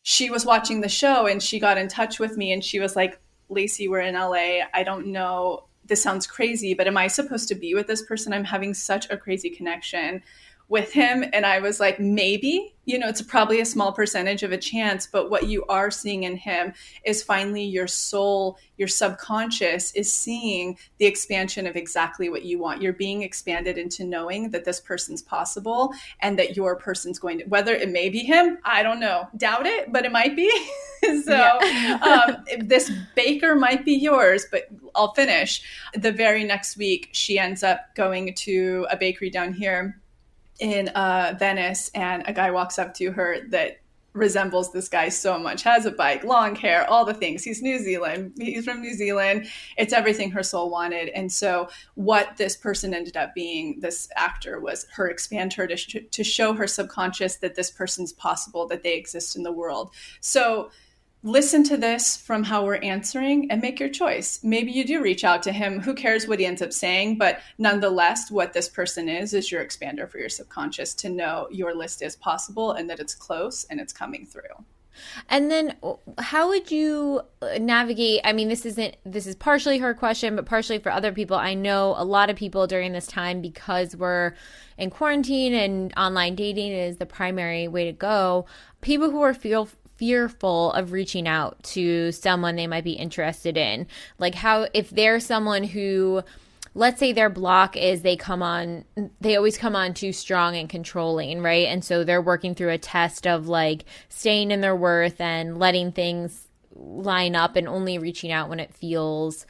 Speaker 1: she was watching the show and she got in touch with me and she was like, Lacy, we're in LA. I don't know. This sounds crazy, but am I supposed to be with this person? I'm having such a crazy connection with him. And I was like, maybe, it's probably a small percentage of a chance, but what you are seeing in him is finally your soul, your subconscious is seeing the expansion of exactly what you want. You're being expanded into knowing that this person's possible and that your person's going to, whether it may be him, I don't know, doubt it, but it might be. So this baker might be yours, but I'll finish. The very next week, she ends up going to a bakery down here in Venice, and a guy walks up to her that resembles this guy so much, has a bike, long hair, all the things. He's from New Zealand. It's everything her soul wanted. And so what this person ended up being, this actor, was her expander to show her subconscious that this person's possible, that they exist in the world. So listen to this from how we're answering and make your choice. Maybe you do reach out to him. Who cares what he ends up saying? But nonetheless, what this person is your expander for your subconscious to know your list is possible and that it's close and it's coming through.
Speaker 3: And then how would you navigate? I mean, this is partially her question, but partially for other people. I know a lot of people during this time, because we're in quarantine and online dating is the primary way to go. People who are fearful of reaching out to someone they might be interested in. Like, how, if there's someone who, let's say their block is they always come on too strong and controlling, right? And so they're working through a test of like staying in their worth and letting things line up and only reaching out when it feels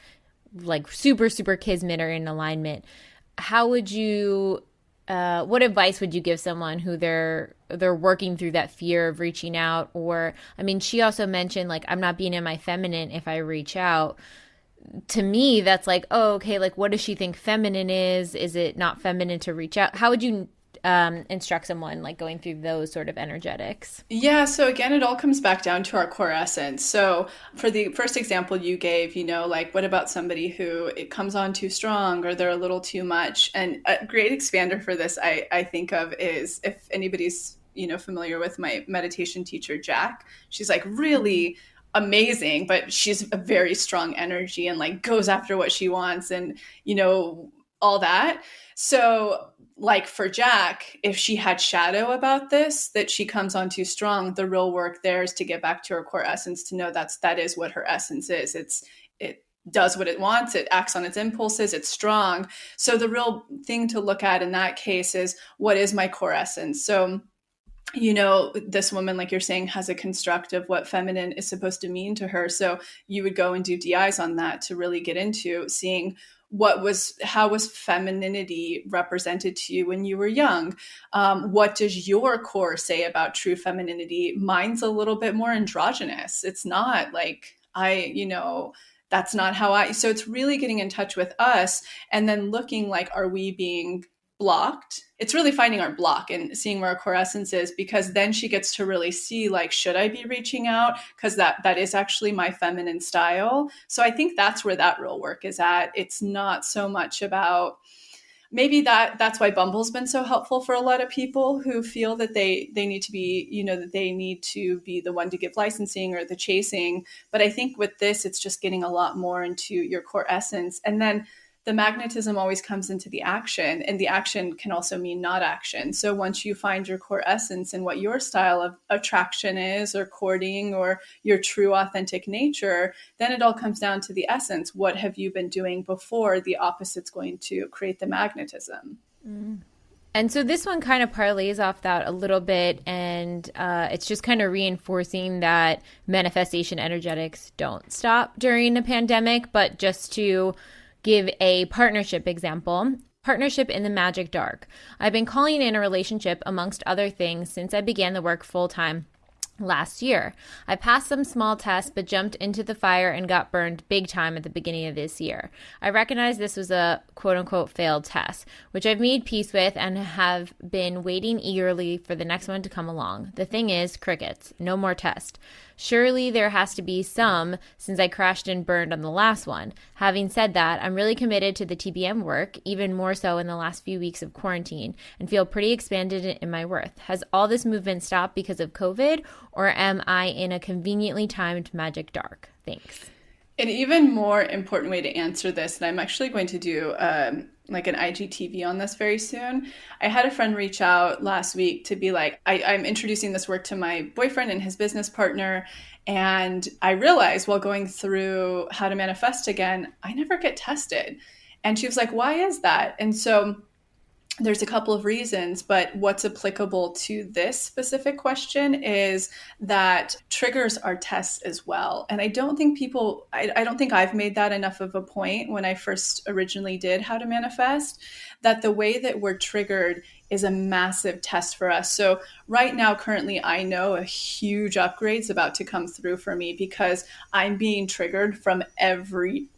Speaker 3: like super, super kismet or in alignment. How would you, what advice would you give someone who they're working through that fear of reaching out? Or, I mean, she also mentioned like, I'm not being in my feminine if I reach out. To me, that's like, oh, okay, like what does she think feminine is? Is it not feminine to reach out? How would you instruct someone like going through those sort of energetics?
Speaker 1: Yeah, so again, it all comes back down to our core essence. So for the first example you gave, like what about somebody who it comes on too strong or they're a little too much? And a great expander for this I think of is, if anybody's, familiar with my meditation teacher, Jack, she's like really amazing, but she's a very strong energy and like goes after what she wants and, all that. So like for Jack, if she had shadow about this, that she comes on too strong, the real work there is to get back to her core essence, to know that is what her essence is. It does what it wants. It acts on its impulses. It's strong. So the real thing to look at in that case is, what is my core essence? So, this woman, like you're saying, has a construct of what feminine is supposed to mean to her. So you would go and do DIs on that to really get into seeing how was femininity represented to you when you were young? What does your core say about true femininity? Mine's a little bit more androgynous. It's not like that's not how so it's really getting in touch with us and then looking like, are we being blocked? It's really finding our block and seeing where our core essence is, because then she gets to really see, like, should I be reaching out? Because that is actually my feminine style. So I think that's where that real work is at. It's not so much about, maybe that's why Bumble's been so helpful for a lot of people who feel that they need to be, that they need to be the one to give licensing or the chasing. But I think with this, it's just getting a lot more into your core essence. And then the magnetism always comes into the action, and the action can also mean not action. So once you find your core essence and what your style of attraction is, or courting, or your true authentic nature, then it all comes down to the essence. What have you been doing before? The opposite's going to create the magnetism.
Speaker 3: And so this one kind of parlays off that a little bit, and it's just kind of reinforcing that manifestation energetics don't stop during a pandemic. But just to give a partnership example, partnership in the magic dark. I've been calling in a relationship amongst other things since I began the work full time last year. I passed some small tests, but jumped into the fire and got burned big time at the beginning of this year. I recognize this was a quote unquote failed test, which I've made peace with and have been waiting eagerly for the next one to come along. The thing is, crickets, no more test. Surely there has to be some, since I crashed and burned on the last one. Having said that, I'm really committed to the TBM work, even more so in the last few weeks of quarantine, and feel pretty expanded in my worth. Has all this movement stopped because of COVID, or am I in a conveniently timed magic dark? Thanks.
Speaker 1: An even more important way to answer this, and I'm actually going to do like an IGTV on this very soon. I had a friend reach out last week to be like, I'm introducing this work to my boyfriend and his business partner. And I realized while going through how to manifest again, I never get tested. And she was like, why is that? And so there's a couple of reasons, but what's applicable to this specific question is that triggers are tests as well. And I don't think I don't think I've made that enough of a point when I first originally did How to Manifest, that the way that we're triggered is a massive test for us. So right now, currently, I know a huge upgrade's about to come through for me because I'm being triggered from every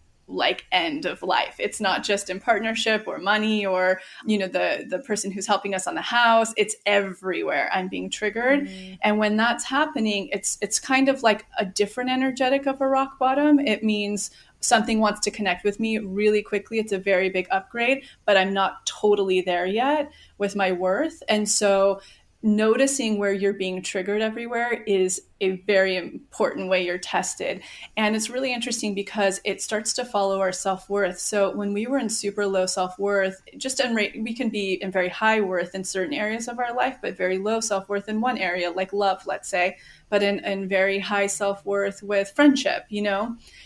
Speaker 1: end of life. It's not just in partnership or money or, the person who's helping us on the house. It's everywhere. I'm being triggered. And when that's happening, it's kind of like a different energetic of a rock bottom. It means something wants to connect with me really quickly. It's a very big upgrade, but I'm not totally there yet with my worth. And so noticing where you're being triggered everywhere is a very important way you're tested. And it's really interesting because it starts to follow our self-worth. So when we were in super low self-worth, we can be in very high worth in certain areas of our life, but very low self-worth in one area, like love, let's say, but in very high self-worth with friendship,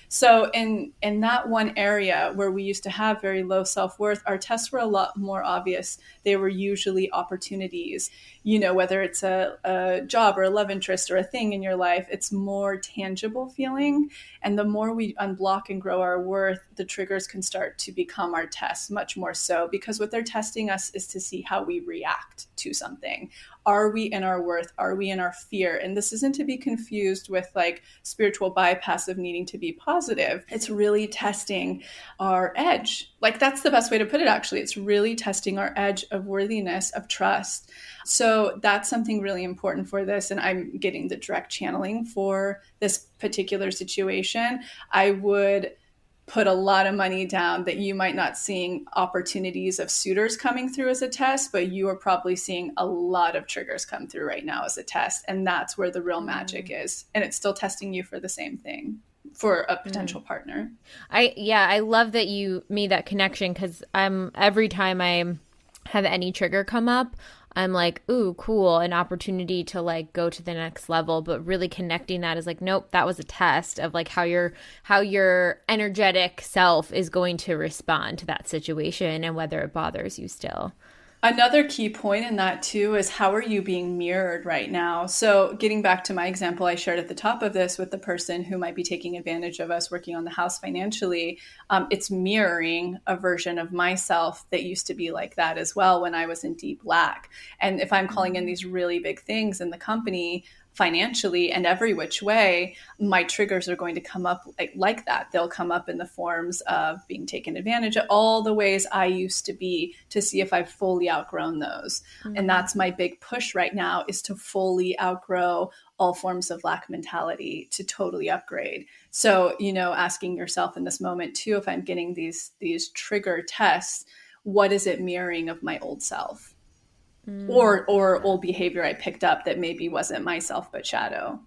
Speaker 1: So in that one area where we used to have very low self-worth, our tests were a lot more obvious. They were usually opportunities, whether it's a job or a love interest or a thing in your life, it's more tangible feeling. And the more we unblock and grow our worth, the triggers can start to become our tests, much more so, because what they're testing us is to see how we react to something. Are we in our worth? Are we in our fear? And this isn't to be confused with like spiritual bypass of needing to be positive. It's really testing our edge. Like that's the best way to put it, actually. It's really testing our edge of worthiness, of trust. So that's something really important for this. And I'm getting the direct channeling for this particular situation. I would put a lot of money down that you might not seeing opportunities of suitors coming through as a test, but you are probably seeing a lot of triggers come through right now as a test. And that's where the real magic is. And it's still testing you for the same thing, for a potential partner.
Speaker 3: I love that you made that connection, because every time I have any trigger come up, I'm like, ooh, cool, an opportunity to like go to the next level. But really connecting that is like, nope, that was a test of like how your energetic self is going to respond to that situation and whether it bothers you still.
Speaker 1: Another key point in that too is how are you being mirrored right now? So getting back to my example I shared at the top of this with the person who might be taking advantage of us working on the house financially, it's mirroring a version of myself that used to be like that as well when I was in deep lack. And if I'm calling in these really big things in the company, financially and every which way, my triggers are going to come up like that. They'll come up in the forms of being taken advantage of, all the ways I used to be, to see if I've fully outgrown those. Mm-hmm. And that's my big push right now, is to fully outgrow all forms of lack mentality, to totally upgrade. So, asking yourself in this moment too, if I'm getting these trigger tests, what is it mirroring of my old self? Or old behavior I picked up that maybe wasn't myself but shadow.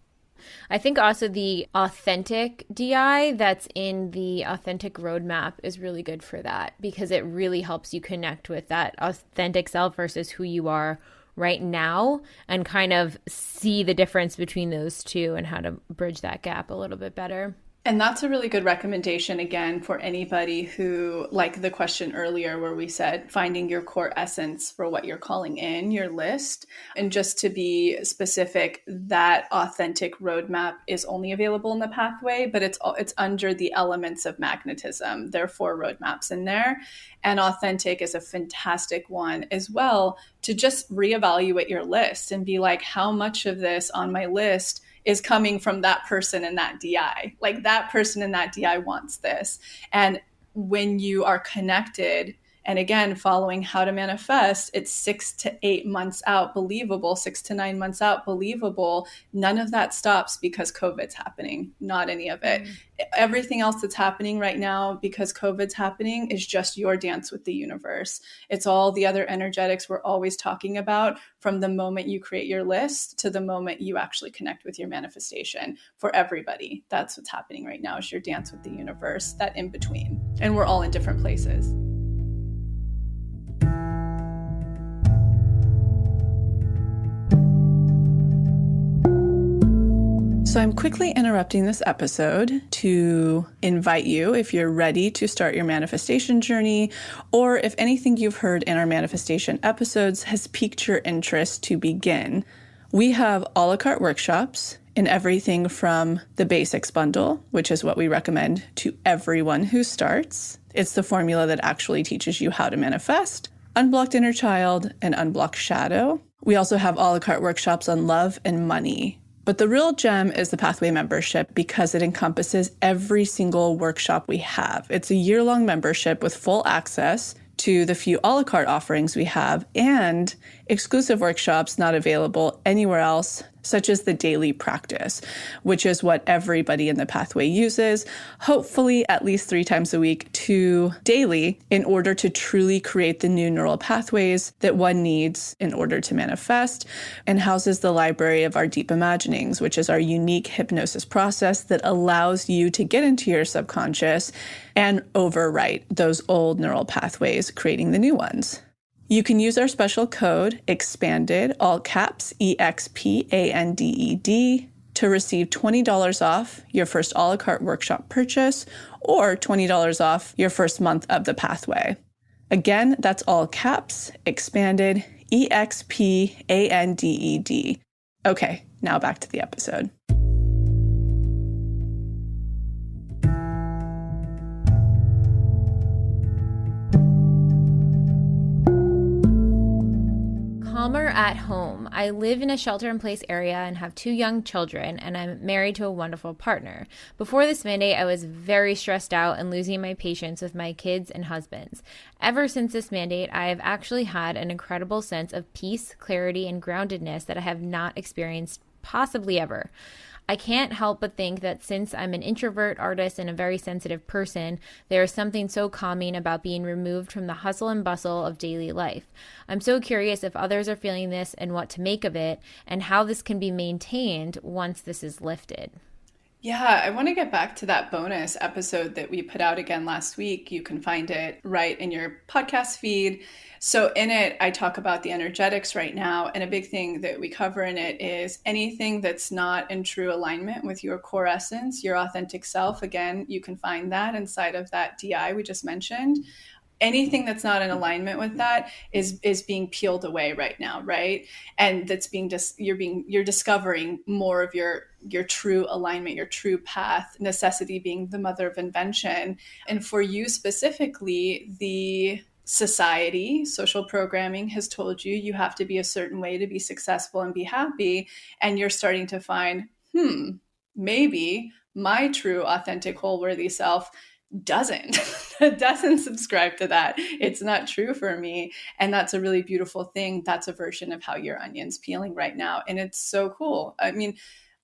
Speaker 3: I think also the authentic DI that's in the authentic roadmap is really good for that because it really helps you connect with that authentic self versus who you are right now and kind of see the difference between those two and how to bridge that gap a little bit better.
Speaker 1: And that's a really good recommendation, again, for anybody who, like the question earlier where we said, finding your core essence for what you're calling in your list. And just to be specific, that authentic roadmap is only available in the pathway, but it's under the elements of magnetism. There are 4 roadmaps in there. And authentic is a fantastic one as well to just reevaluate your list and be like, how much of this on my list is coming from that person in that DI. Like that person in that DI wants this. And when you are connected, and again, following how to manifest, it's 6 to 8 months out, believable, 6 to 9 months out, believable. None of that stops because COVID's happening, not any of it. Everything else that's happening right now because COVID's happening is just your dance with the universe. It's all the other energetics we're always talking about from the moment you create your list to the moment you actually connect with your manifestation. For everybody, that's what's happening right now is your dance with the universe, that in between. And we're all in different places.
Speaker 2: So I'm quickly interrupting this episode to invite you, if you're ready to start your manifestation journey, or if anything you've heard in our manifestation episodes has piqued your interest to begin. We have a la carte workshops in everything from the basics bundle, which is what we recommend to everyone who starts. It's the formula that actually teaches you how to manifest, unblocked inner child, and unblocked shadow. We also have a la carte workshops on love and money. But the real gem is the Pathway membership because it encompasses every single workshop we have. It's a year-long membership with full access to the few a la carte offerings we have and exclusive workshops not available anywhere else, such as the daily practice, which is what everybody in the pathway uses, hopefully at least 3 times a week to daily in order to truly create the new neural pathways that one needs in order to manifest, and houses the library of our deep imaginings, which is our unique hypnosis process that allows you to get into your subconscious and overwrite those old neural pathways, creating the new ones. You can use our special code EXPANDED, all caps, EXPANDED, to receive $20 off your first a la carte workshop purchase or $20 off your first month of the pathway. Again, that's all caps, EXPANDED, EXPANDED. Okay, now back to the episode.
Speaker 3: Calmer at home. I live in a shelter-in-place area and have 2 young children, and I'm married to a wonderful partner. Before this mandate, I was very stressed out and losing my patience with my kids and husbands. Ever since this mandate, I have actually had an incredible sense of peace, clarity, and groundedness that I have not experienced possibly ever. I can't help but think that since I'm an introvert artist and a very sensitive person, there is something so calming about being removed from the hustle and bustle of daily life. I'm so curious if others are feeling this and what to make of it, and how this can be maintained once this is lifted.
Speaker 1: Yeah, I want to get back to that bonus episode that we put out again last week. You can find it right in your podcast feed. So in it, I talk about the energetics right now. And a big thing that we cover in it is anything that's not in true alignment with your core essence, your authentic self. Again, you can find that inside of that DI we just mentioned. Anything that's not in alignment with that is being peeled away right now, right? And that's you're discovering more of your true alignment, your true path, necessity being the mother of invention. And for you specifically, the society, social programming has told you you have to be a certain way to be successful and be happy. And you're starting to find, maybe my true, authentic, whole, worthy self doesn't subscribe to that. It's not true for me. And that's a really beautiful thing. That's a version of how your onion's peeling right now. And it's so cool. I mean,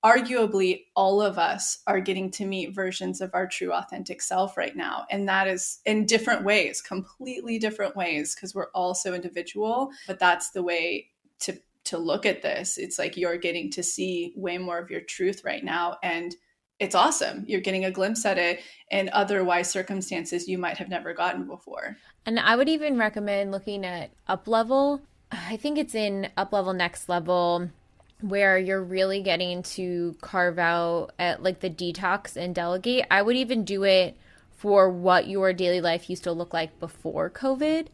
Speaker 1: arguably all of us are getting to meet versions of our true authentic self right now. And that is in different ways, completely different ways, because we're all so individual, but that's the way to to look at this. It's like you're getting to see way more of your truth right now. And it's awesome. You're getting a glimpse at it in otherwise circumstances you might have never gotten before.
Speaker 3: And I would even recommend looking at Up Level. I think it's in Up Level Next Level where you're really getting to carve out at like the detox and delegate. I would even do it for what your daily life used to look like before COVID.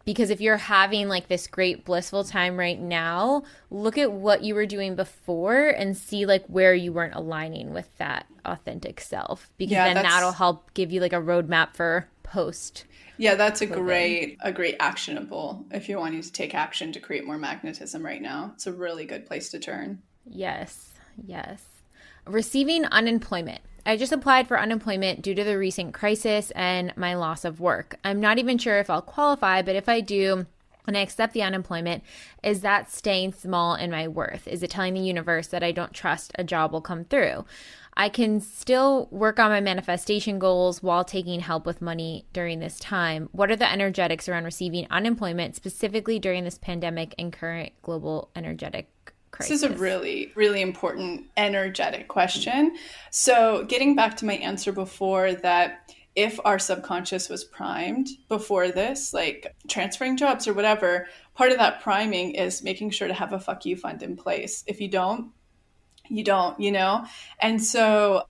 Speaker 3: Because if you're having like this great blissful time right now, look at what you were doing before and see like where you weren't aligning with that authentic self. Because then that'll help give you like a roadmap for post.
Speaker 1: Yeah, that's a great actionable if you're wanting to take action to create more magnetism right now. It's a really good place to turn.
Speaker 3: Yes. Receiving unemployment. I just applied for unemployment due to the recent crisis and my loss of work. I'm not even sure if I'll qualify, but if I do and I accept the unemployment, is that staying small in my worth? Is it telling the universe that I don't trust a job will come through? I can still work on my manifestation goals while taking help with money during this time. What are the energetics around receiving unemployment, specifically during this pandemic and current global energetic crisis?
Speaker 1: This is a really, really important energetic question. So getting back to my answer before, that if our subconscious was primed before this, like transferring jobs or whatever, part of that priming is making sure to have a fuck you fund in place. If you don't, you don't, And so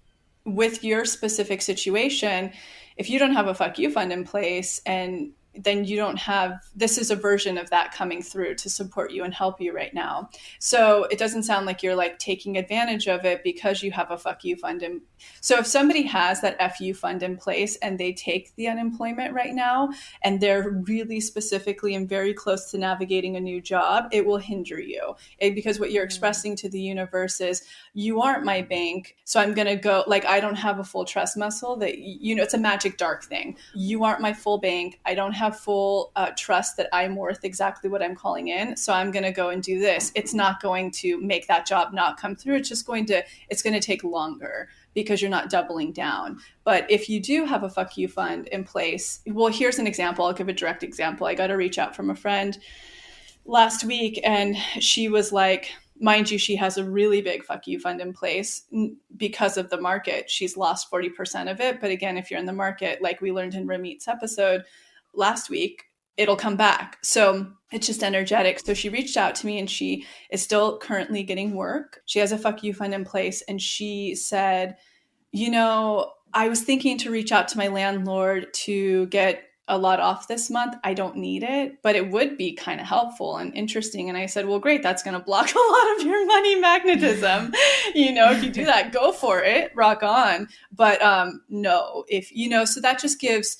Speaker 1: with your specific situation, if you don't have a fuck you fund in place, and then you don't have, this is a version of that coming through to support you and help you right now. So it doesn't sound like you're like taking advantage of it because you have a fuck you fund in. So if somebody has that FU fund in place and they take the unemployment right now, and they're really specifically and very close to navigating a new job, it will hinder you. Because what you're expressing to the universe is, you aren't my bank. So I'm going to go, like, I don't have a full trust muscle that, it's a magic dark thing. You aren't my full bank. I don't have full trust that I'm worth exactly what I'm calling in. So I'm going to go and do this. It's not going to make that job not come through. It's going to take longer because you're not doubling down. But if you do have a fuck you fund in place, well, here's an example. I'll give a direct example. I got a reach out from a friend last week, and she was like, mind you, she has a really big fuck you fund in place because of the market. She's lost 40% of it. But again, if you're in the market, like we learned in Ramit's episode last week, it'll come back. So it's just energetic. So she reached out to me, and she is still currently getting work. She has a fuck you fund in place. And she said, I was thinking to reach out to my landlord to get a lot off this month. I don't need it, but it would be kind of helpful and interesting. And I said, well, great. That's going to block a lot of your money magnetism. If you do that, go for it, rock on. But no, so that just gives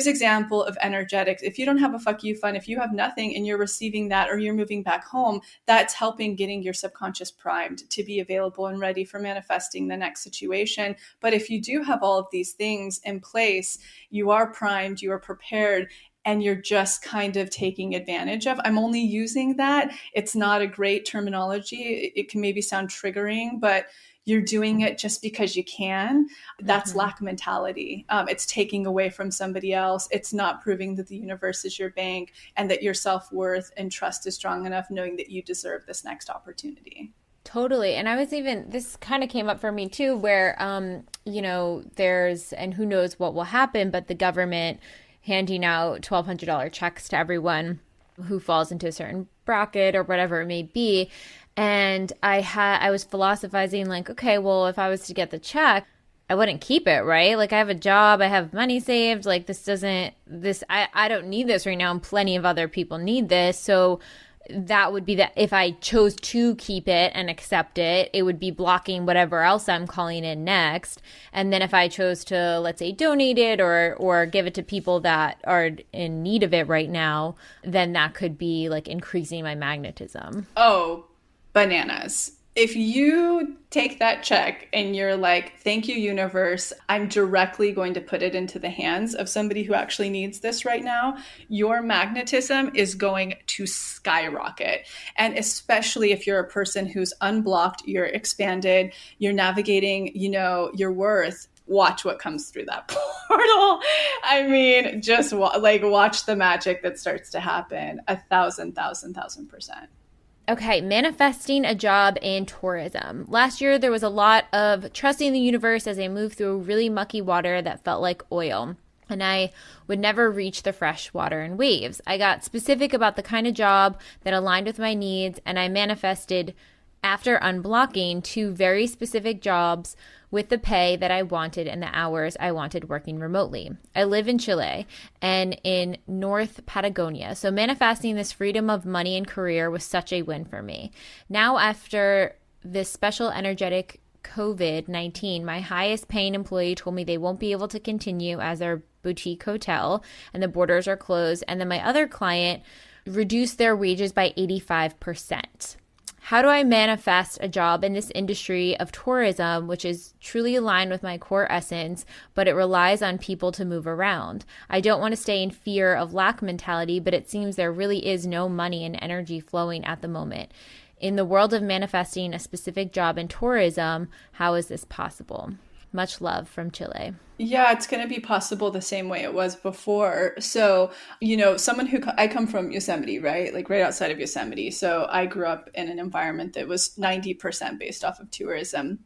Speaker 1: example of energetics. If you don't have a fuck you fund, if you have nothing and you're receiving that, or you're moving back home, that's helping getting your subconscious primed to be available and ready for manifesting the next situation. But if you do have all of these things in place, you are primed, you are prepared, and you're just kind of taking advantage of. I'm only using that. It's not a great terminology. It can maybe sound triggering, but you're doing it just because you can. That's lack mentality. It's taking away from somebody else. It's not proving that the universe is your bank and that your self-worth and trust is strong enough, knowing that you deserve this next opportunity.
Speaker 3: Totally. And this kind of came up for me too, where, there's, and who knows what will happen, but the government handing out $1,200 checks to everyone who falls into a certain bracket or whatever it may be. And I was philosophizing like, okay, well, if I was to get the check, I wouldn't keep it, right? Like, I have a job, I have money saved. Like, I don't need this right now, and plenty of other people need this. So that would be that if I chose to keep it and accept it, it would be blocking whatever else I'm calling in next. And then if I chose to, let's say, donate it or give it to people that are in need of it right now, then that could be like increasing my magnetism.
Speaker 1: Oh, bananas. If you take that check and you're like, thank you, universe, I'm directly going to put it into the hands of somebody who actually needs this right now, your magnetism is going to skyrocket. And especially if you're a person who's unblocked, you're expanded, you're navigating, your worth, watch what comes through that portal. I mean, just watch the magic that starts to happen 1,000%.
Speaker 3: Okay, manifesting a job in tourism. Last year, there was a lot of trusting the universe as I moved through really mucky water that felt like oil. And I would never reach the fresh water and waves. I got specific about the kind of job that aligned with my needs, and I manifested after unblocking two very specific jobs with the pay that I wanted and the hours I wanted working remotely. I live in Chile and in North Patagonia, so manifesting this freedom of money and career was such a win for me. Now, after this special energetic COVID-19, my highest paying employee told me they won't be able to continue as their boutique hotel and the borders are closed. And then my other client reduced their wages by 85%. How do I manifest a job in this industry of tourism, which is truly aligned with my core essence, but it relies on people to move around? I don't want to stay in fear of lack mentality, but it seems there really is no money and energy flowing at the moment. In the world of manifesting a specific job in tourism, how is this possible? Much love from Chile.
Speaker 1: Yeah, it's going to be possible the same way it was before. So, I come from Yosemite, right? Like right outside of Yosemite. So I grew up in an environment that was 90% based off of tourism.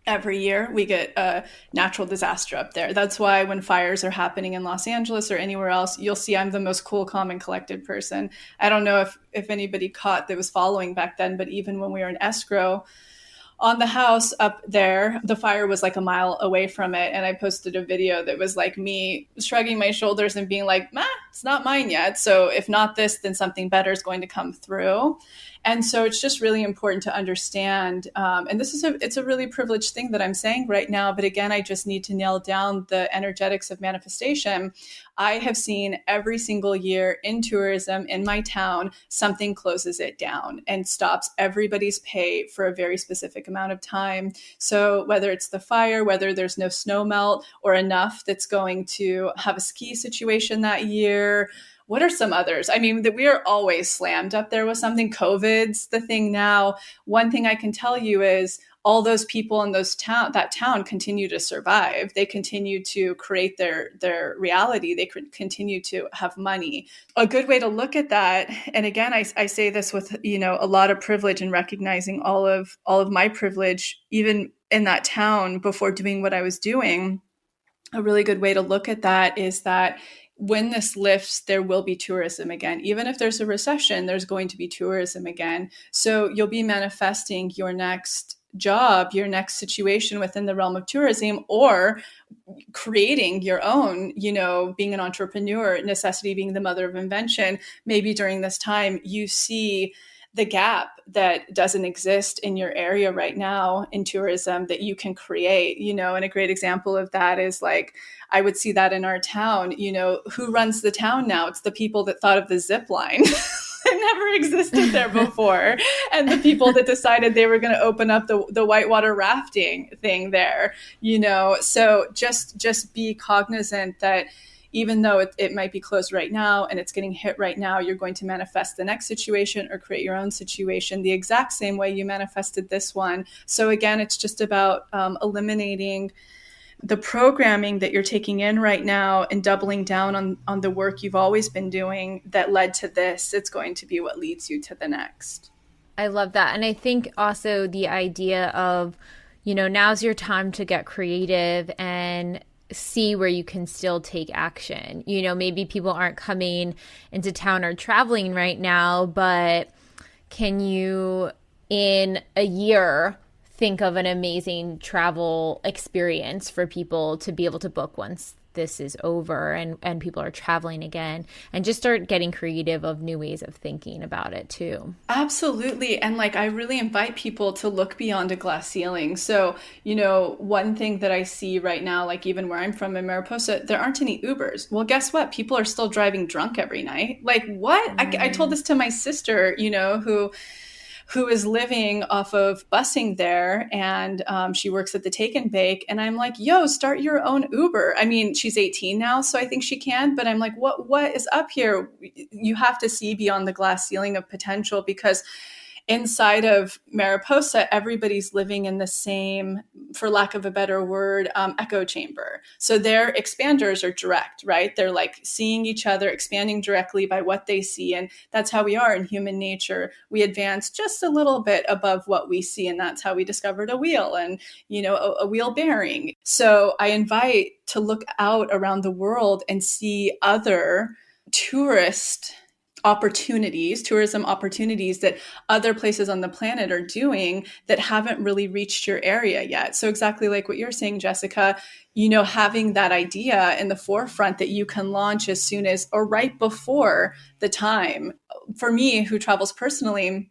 Speaker 1: Every year we get a natural disaster up there. That's why when fires are happening in Los Angeles or anywhere else, you'll see I'm the most cool, calm, and collected person. I don't know if anybody caught that was following back then, but even when we were in escrow, on the house up there, the fire was like a mile away from it. And I posted a video that was like me shrugging my shoulders and being like, it's not mine yet. So if not this, then something better is going to come through. And so it's just really important to understand. And it's a really privileged thing that I'm saying right now. But again, I just need to nail down the energetics of manifestation. I have seen every single year in tourism in my town, something closes it down and stops everybody's pay for a very specific amount of time. So whether it's the fire, whether there's no snow melt or enough that's going to have a ski situation that year, what are some others? I mean, that we are always slammed up there with something. COVID's the thing now. One thing I can tell you is all those people in that town continue to survive. They continue to create their reality. They continue to have money. A good way to look at that, and again, I say this with a lot of privilege and recognizing all of my privilege, even in that town before doing what I was doing. A really good way to look at that is that when this lifts, there will be tourism again. Even if there's a recession, there's going to be tourism again. So you'll be manifesting your next job, your next situation within the realm of tourism, or creating your own, being an entrepreneur, necessity being the mother of invention. Maybe during this time, you see the gap that doesn't exist in your area right now in tourism that you can create, and a great example of that is like, I would see that in our town, who runs the town now? It's the people that thought of the zip line. It never existed there before. And the people that decided they were going to open up the whitewater rafting thing there, so just be cognizant that even though it might be closed right now and it's getting hit right now, you're going to manifest the next situation or create your own situation the exact same way you manifested this one. So again, it's just about eliminating the programming that you're taking in right now and doubling down on the work you've always been doing that led to this. It's going to be what leads you to the next.
Speaker 3: I love that. And I think also the idea of, now's your time to get creative and see where you can still take action. Maybe people aren't coming into town or traveling right now, but can you in a year think of an amazing travel experience for people to be able to book once this is over and people are traveling again, and just start getting creative of new ways of thinking about it too.
Speaker 1: Absolutely. And I really invite people to look beyond a glass ceiling. So, one thing that I see right now, even where I'm from in Mariposa, there aren't any Ubers. Well, guess what? People are still driving drunk every night. What? I told this to my sister, who is living off of busing there, and she works at the Take and Bake. And I'm like, yo, start your own Uber. I mean, she's 18 now, so I think she can. But I'm like, what is up here? You have to see beyond the glass ceiling of potential, because inside of Mariposa, everybody's living in the same, for lack of a better word, echo chamber. So their expanders are direct, right? They're like seeing each other, expanding directly by what they see. And that's how we are in human nature. We advance just a little bit above what we see. And that's how we discovered a wheel and, a wheel bearing. So I invite to look out around the world and see other tourism opportunities that other places on the planet are doing that haven't really reached your area yet. So exactly like what you're saying, Jessica, having that idea in the forefront that you can launch as soon as or right before the time. For me, who travels personally,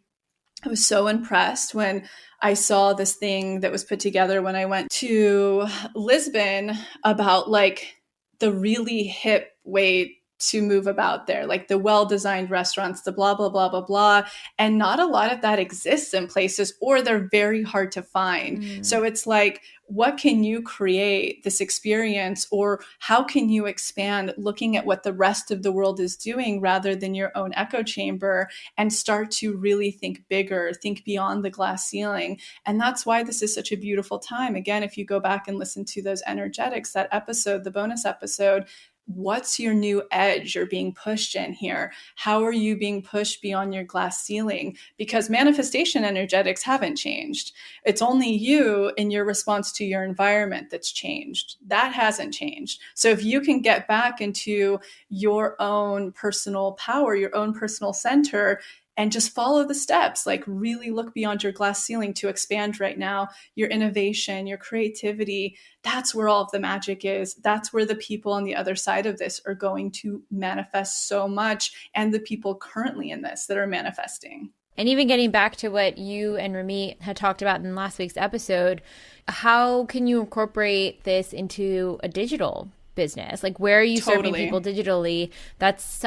Speaker 1: I was so impressed when I saw this thing that was put together when I went to Lisbon about like the really hip way to move about there, like the well-designed restaurants, the blah, blah, blah, blah, blah. And not a lot of that exists in places, or they're very hard to find. So it's like, what can you create this experience, or how can you expand looking at what the rest of the world is doing rather than your own echo chamber, and start to really think bigger, think beyond the glass ceiling. And that's why this is such a beautiful time. Again, if you go back and listen to those energetics, that episode, the bonus episode, what's your new edge you're being pushed in here? How are you being pushed beyond your glass ceiling? Because manifestation energetics haven't changed. It's only you in your response to your environment that's changed. That hasn't changed. So if you can get back into your own personal power, your own personal center, and just follow the steps, like really look beyond your glass ceiling to expand right now, your innovation, your creativity, that's where all of the magic is. That's where the people on the other side of this are going to manifest so much, and the people currently in this that are manifesting.
Speaker 3: And even getting back to what you and Remy had talked about in last week's episode, how can you incorporate this into a digital business? Like, where are you serving people digitally? That's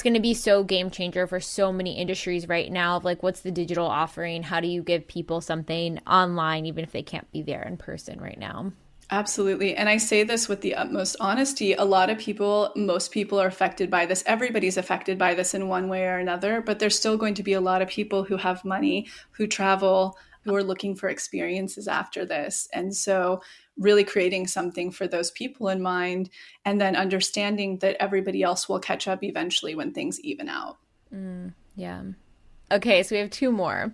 Speaker 3: going to be so game changer for so many industries right now. Of like, what's the digital offering? How do you give people something online, even if they can't be there in person right now?
Speaker 1: Absolutely. And I say this with the utmost honesty. Most people are affected by this. Everybody's affected by this in one way or another, but there's still going to be a lot of people who have money, who travel, who are looking for experiences after this. And so really creating something for those people in mind, and then understanding that everybody else will catch up eventually when things even out.
Speaker 3: Yeah. Okay, so we have two more.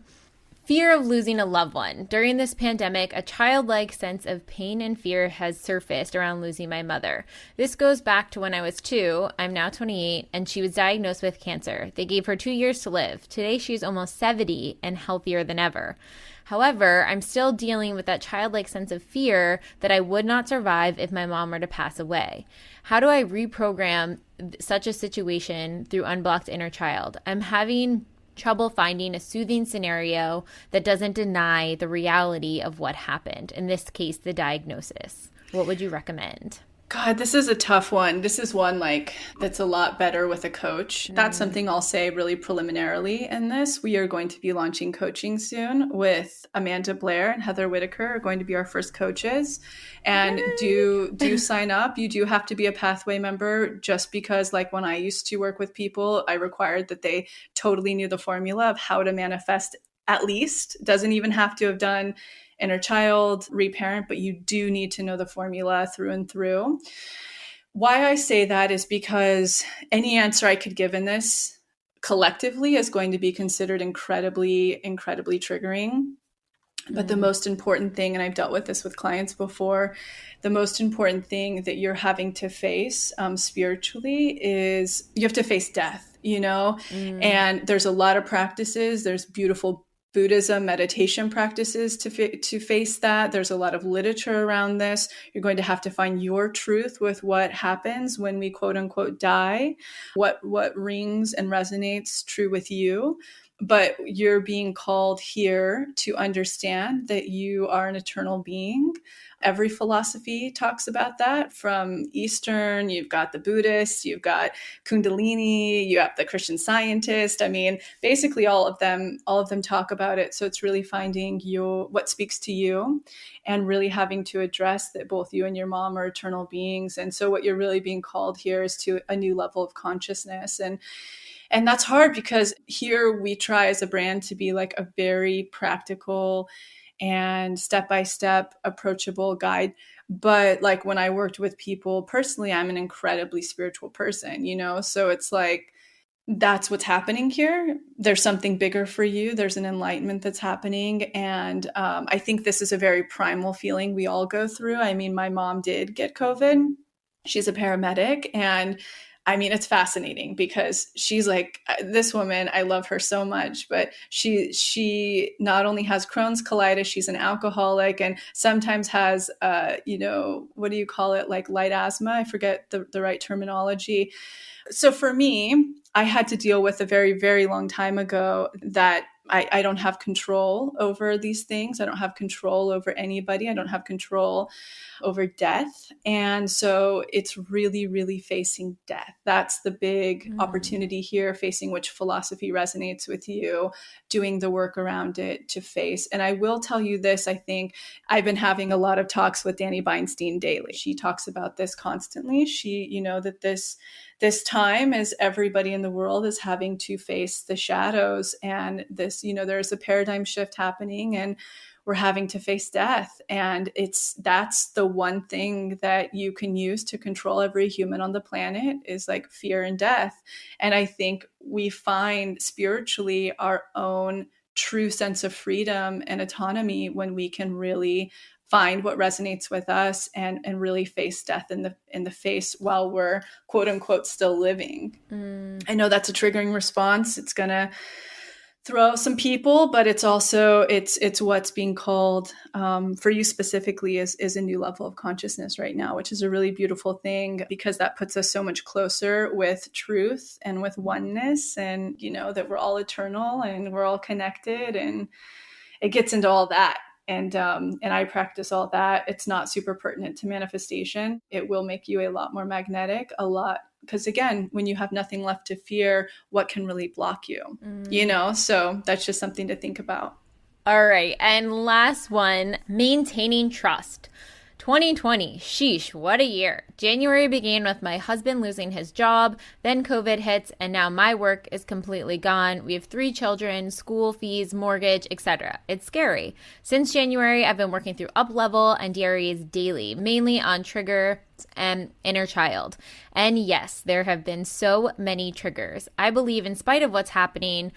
Speaker 3: Fear of losing a loved one. During this pandemic, a childlike sense of pain and fear has surfaced around losing my mother. This goes back to when I was 2, I'm now 28, and she was diagnosed with cancer. They gave her 2 years to live. Today, she's almost 70 and healthier than ever. However, I'm still dealing with that childlike sense of fear that I would not survive if my mom were to pass away. How do I reprogram such a situation through unblocked inner child? I'm having trouble finding a soothing scenario that doesn't deny the reality of what happened, in this case, the diagnosis. What would you recommend?
Speaker 1: God, this is a tough one. This is one that's a lot better with a coach. That's something I'll say really preliminarily in this. We are going to be launching coaching soon with Amanda Blair and Heather Whitaker are going to be our first coaches. And do sign up. You do have to be a Pathway member, just because like when I used to work with people, I required that they totally knew the formula of how to manifest, at least. Doesn't even have to have done inner child, reparent, but you do need to know the formula through and through. Why I say that is because any answer I could give in this collectively is going to be considered incredibly, incredibly triggering. But the most important thing, and I've dealt with this with clients before, the most important thing that you're having to face spiritually is you have to face death, and there's a lot of practices. There's beautiful Buddhism meditation practices to face that. There's a lot of literature around this. You're going to have to find your truth with what happens when we quote unquote die, what rings and resonates true with you. But you're being called here to understand that you are an eternal being, Every philosophy talks about that, from Eastern, you've got the Buddhists, you've got Kundalini, you have the Christian Scientist. I mean, basically all of them talk about it. So it's really finding what speaks to you, and really having to address that both you and your mom are eternal beings. And so what you're really being called here is to a new level of consciousness. And that's hard, because here we try as a brand to be like a very practical and step-by-step approachable guide. But like when I worked with people personally, I'm an incredibly spiritual person, so it's like, that's what's happening here. There's something bigger for you. There's an enlightenment that's happening. And I think this is a very primal feeling we all go through. I mean, my mom did get COVID. She's a paramedic. And I mean, it's fascinating, because she's like, this woman, I love her so much, but she not only has Crohn's colitis, she's an alcoholic, and sometimes has, what do you call it? Like light asthma. I forget the right terminology. So for me, I had to deal with a very, very long time ago that I don't have control over these things. I don't have control over anybody. I don't have control over death. And so it's really, really facing death. That's the big opportunity here, facing which philosophy resonates with you, doing the work around it to face. And I will tell you this, I think I've been having a lot of talks with Danny Beinstein daily. She talks about this constantly. That this time is everybody in the world is having to face the shadows, and this, there's a paradigm shift happening, and we're having to face death. And that's the one thing that you can use to control every human on the planet, is like fear and death. And I think we find spiritually our own true sense of freedom and autonomy when we can really find what resonates with us, and really face death in the face while we're quote unquote still living. I know that's a triggering response. It's gonna throw some people, but it's also it's what's being called for you specifically is a new level of consciousness right now, which is a really beautiful thing, because that puts us so much closer with truth and with oneness, and that we're all eternal and we're all connected, and it gets into all that. And I practice all that. It's not super pertinent to manifestation. It will make you a lot more magnetic, because again, when you have nothing left to fear, what can really block you? So that's just something to think about.
Speaker 3: All right. And last one, maintaining trust. 2020, sheesh, what a year. January began with my husband losing his job, then COVID hits, and now my work is completely gone. We have 3 children, school fees, mortgage, etc. It's scary. Since January, I've been working through Up Level and DREs daily, mainly on trigger and inner child. And yes, there have been so many triggers. I believe in spite of what's happening,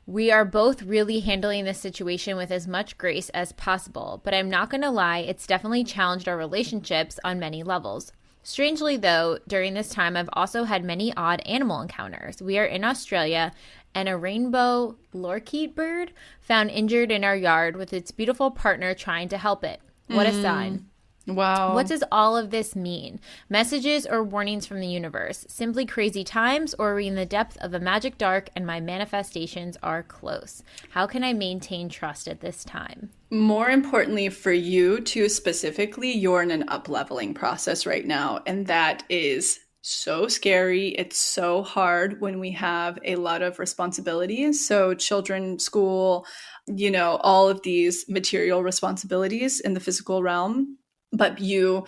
Speaker 3: we are both really handling this situation with as much grace as possible, but I'm not going to lie, it's definitely challenged our relationships on many levels. Strangely though, during this time, I've also had many odd animal encounters. We are in Australia, and a rainbow lorikeet bird found injured in our yard with its beautiful partner trying to help it. What a sign.
Speaker 1: Wow.
Speaker 3: What does all of this mean? Messages or warnings from the universe? Simply crazy times, or are we in the depth of a magic dark and my manifestations are close? How can I maintain trust at this time?
Speaker 1: More importantly for you too, specifically, you're in an up-leveling process right now. And that is so scary. It's so hard when we have a lot of responsibilities. So children, school, all of these material responsibilities in the physical realm. But you,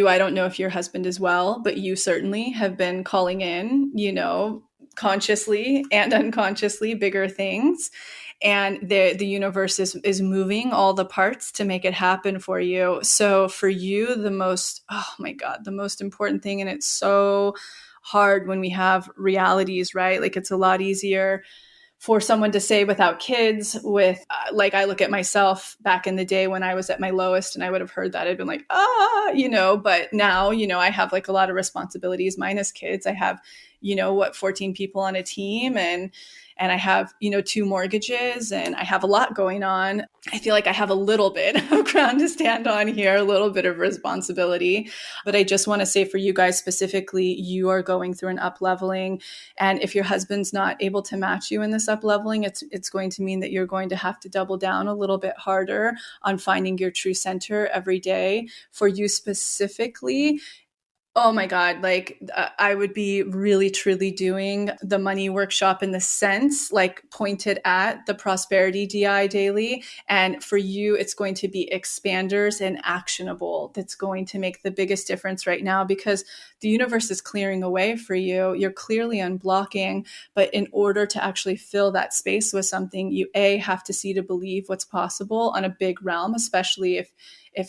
Speaker 1: I don't know if your husband as well, but you certainly have been calling in, consciously and unconsciously, bigger things. And the universe is moving all the parts to make it happen for you. So for you, the most important thing, and it's so hard when we have realities, right? Like it's a lot easier for someone to say without kids, with like I look at myself back in the day when I was at my lowest, and I would have heard that, I'd been like, but now, I have like a lot of responsibilities minus kids. I have, 14 people on a team, and I have, 2 mortgages, and I have a lot going on. I feel like I have a little bit of ground to stand on here, a little bit of responsibility. But I just want to say for you guys specifically, you are going through an up leveling. And if your husband's not able to match you in this up leveling, it's going to mean that you're going to have to double down a little bit harder on finding your true center every day. For you specifically, oh my God, like I would be really truly doing the money workshop in the sense like pointed at the prosperity DI daily. And for you, it's going to be expanders and actionable. That's going to make the biggest difference right now because the universe is clearing away for you. You're clearly unblocking, but in order to actually fill that space with something, you have to see to believe what's possible on a big realm, especially if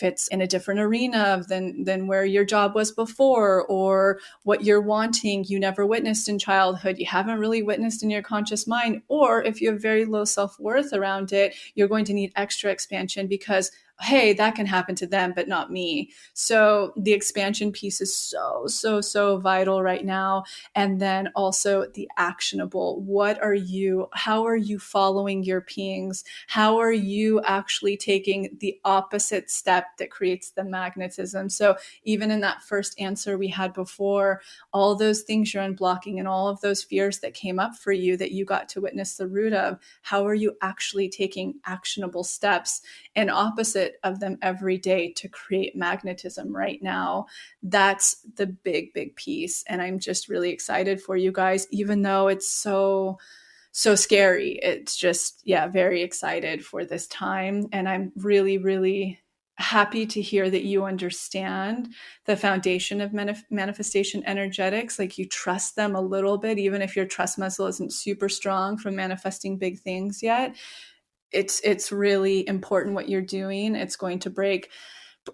Speaker 1: it's in a different arena than where your job was before, or what you're wanting you never witnessed in childhood, you haven't really witnessed in your conscious mind, or if you have very low self-worth around it, you're going to need extra expansion because hey, that can happen to them, but not me. So the expansion piece is so vital right now. And then also the actionable. How are you following your pings? How are you actually taking the opposite step that creates the magnetism? So even in that first answer we had before, all those things you're unblocking and all of those fears that came up for you that you got to witness the root of, how are you actually taking actionable steps and opposite of them every day to create magnetism right now? That's the big piece. And I'm just really excited for you guys, even though it's so scary. It's just, very excited for this time. And I'm really happy to hear that you understand the foundation of manifestation energetics. Like you trust them a little bit, even if your trust muscle isn't super strong from manifesting big things yet. It's really important what you're doing. It's going to break,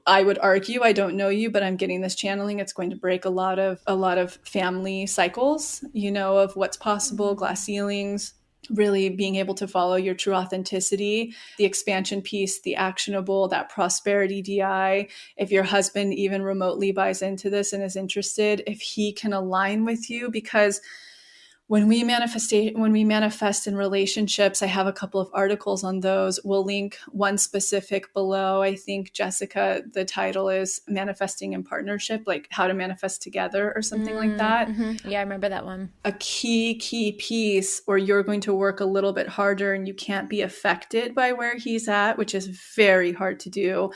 Speaker 1: I would argue, I don't know you, but I'm getting this channeling. It's going to break a lot of family cycles, of what's possible, glass ceilings, really being able to follow your true authenticity, the expansion piece, the actionable, that prosperity DI. If your husband even remotely buys into this and is interested, if he can align with you, because when we manifest in relationships, I have a couple of articles on those. We'll link one specific below. I think, Jessica, the title is Manifesting in Partnership, like how to manifest together or something like that.
Speaker 3: Mm-hmm. Yeah, I remember that one.
Speaker 1: A key piece, or you're going to work a little bit harder and you can't be affected by where he's at, which is very hard to do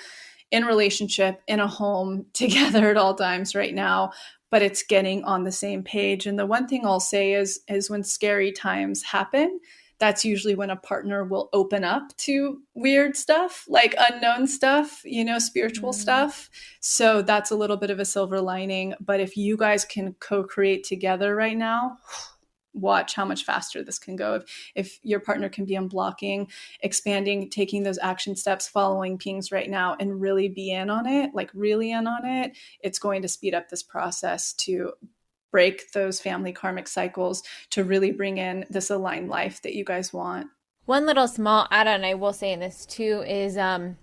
Speaker 1: in relationship, in a home, together at all times right now. But it's getting on the same page. And the one thing I'll say is when scary times happen, that's usually when a partner will open up to weird stuff, like unknown stuff, spiritual stuff. So that's a little bit of a silver lining. But if you guys can co-create together right now, watch how much faster this can go. If your partner can be unblocking, expanding, taking those action steps, following pings right now, and really be in on it, like really in on it, it's going to speed up this process to break those family karmic cycles, to really bring in this aligned life that you guys want.
Speaker 3: One little small add-on I will say in this too is I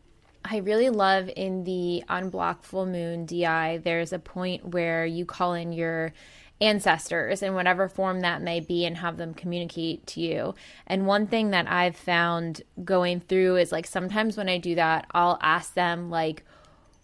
Speaker 3: really love in the unblock full moon DI, there's a point where you call in your ancestors in whatever form that may be and have them communicate to you. And one thing that I've found going through is like sometimes when I do that, I'll ask them like,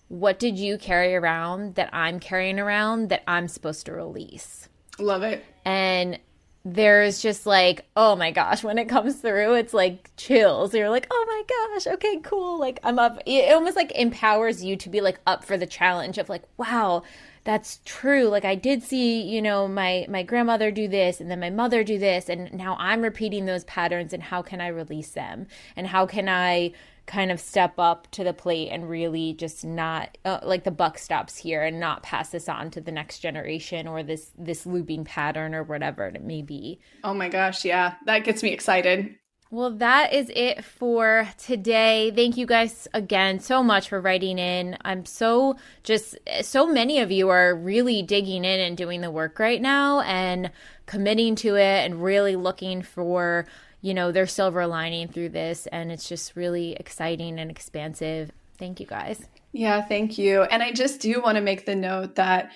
Speaker 3: what did you carry around that I'm carrying around that I'm supposed to release?
Speaker 1: Love it.
Speaker 3: And there's just like, oh my gosh, when it comes through, it's like chills. You're like, oh my gosh, okay, cool. Like I'm up. It almost like empowers you to be like up for the challenge of like, wow, that's true. Like I did see, my grandmother do this and then my mother do this. And now I'm repeating those patterns, and how can I release them? And how can I kind of step up to the plate and really just not like the buck stops here and not pass this on to the next generation or this looping pattern or whatever it may be.
Speaker 1: Oh my gosh. Yeah. That gets me excited.
Speaker 3: Well, that is it for today. Thank you guys again so much for writing in. I'm so many of you are really digging in and doing the work right now and committing to it and really looking for, their silver lining through this. And it's just really exciting and expansive. Thank you guys.
Speaker 1: Yeah, thank you. And I just do want to make the note that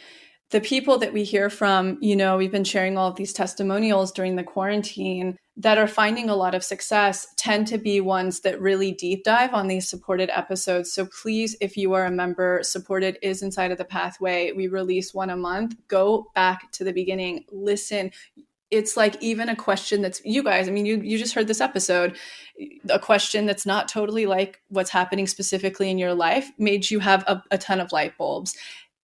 Speaker 1: The people that we hear from, we've been sharing all of these testimonials during the quarantine that are finding a lot of success tend to be ones that really deep dive on these supported episodes. So please, if you are a member, Supported is inside of the pathway. We release one a month. Go back to the beginning, listen. It's like even a question that's, you guys, I mean, you just heard this episode, a question that's not totally like what's happening specifically in your life made you have a ton of light bulbs.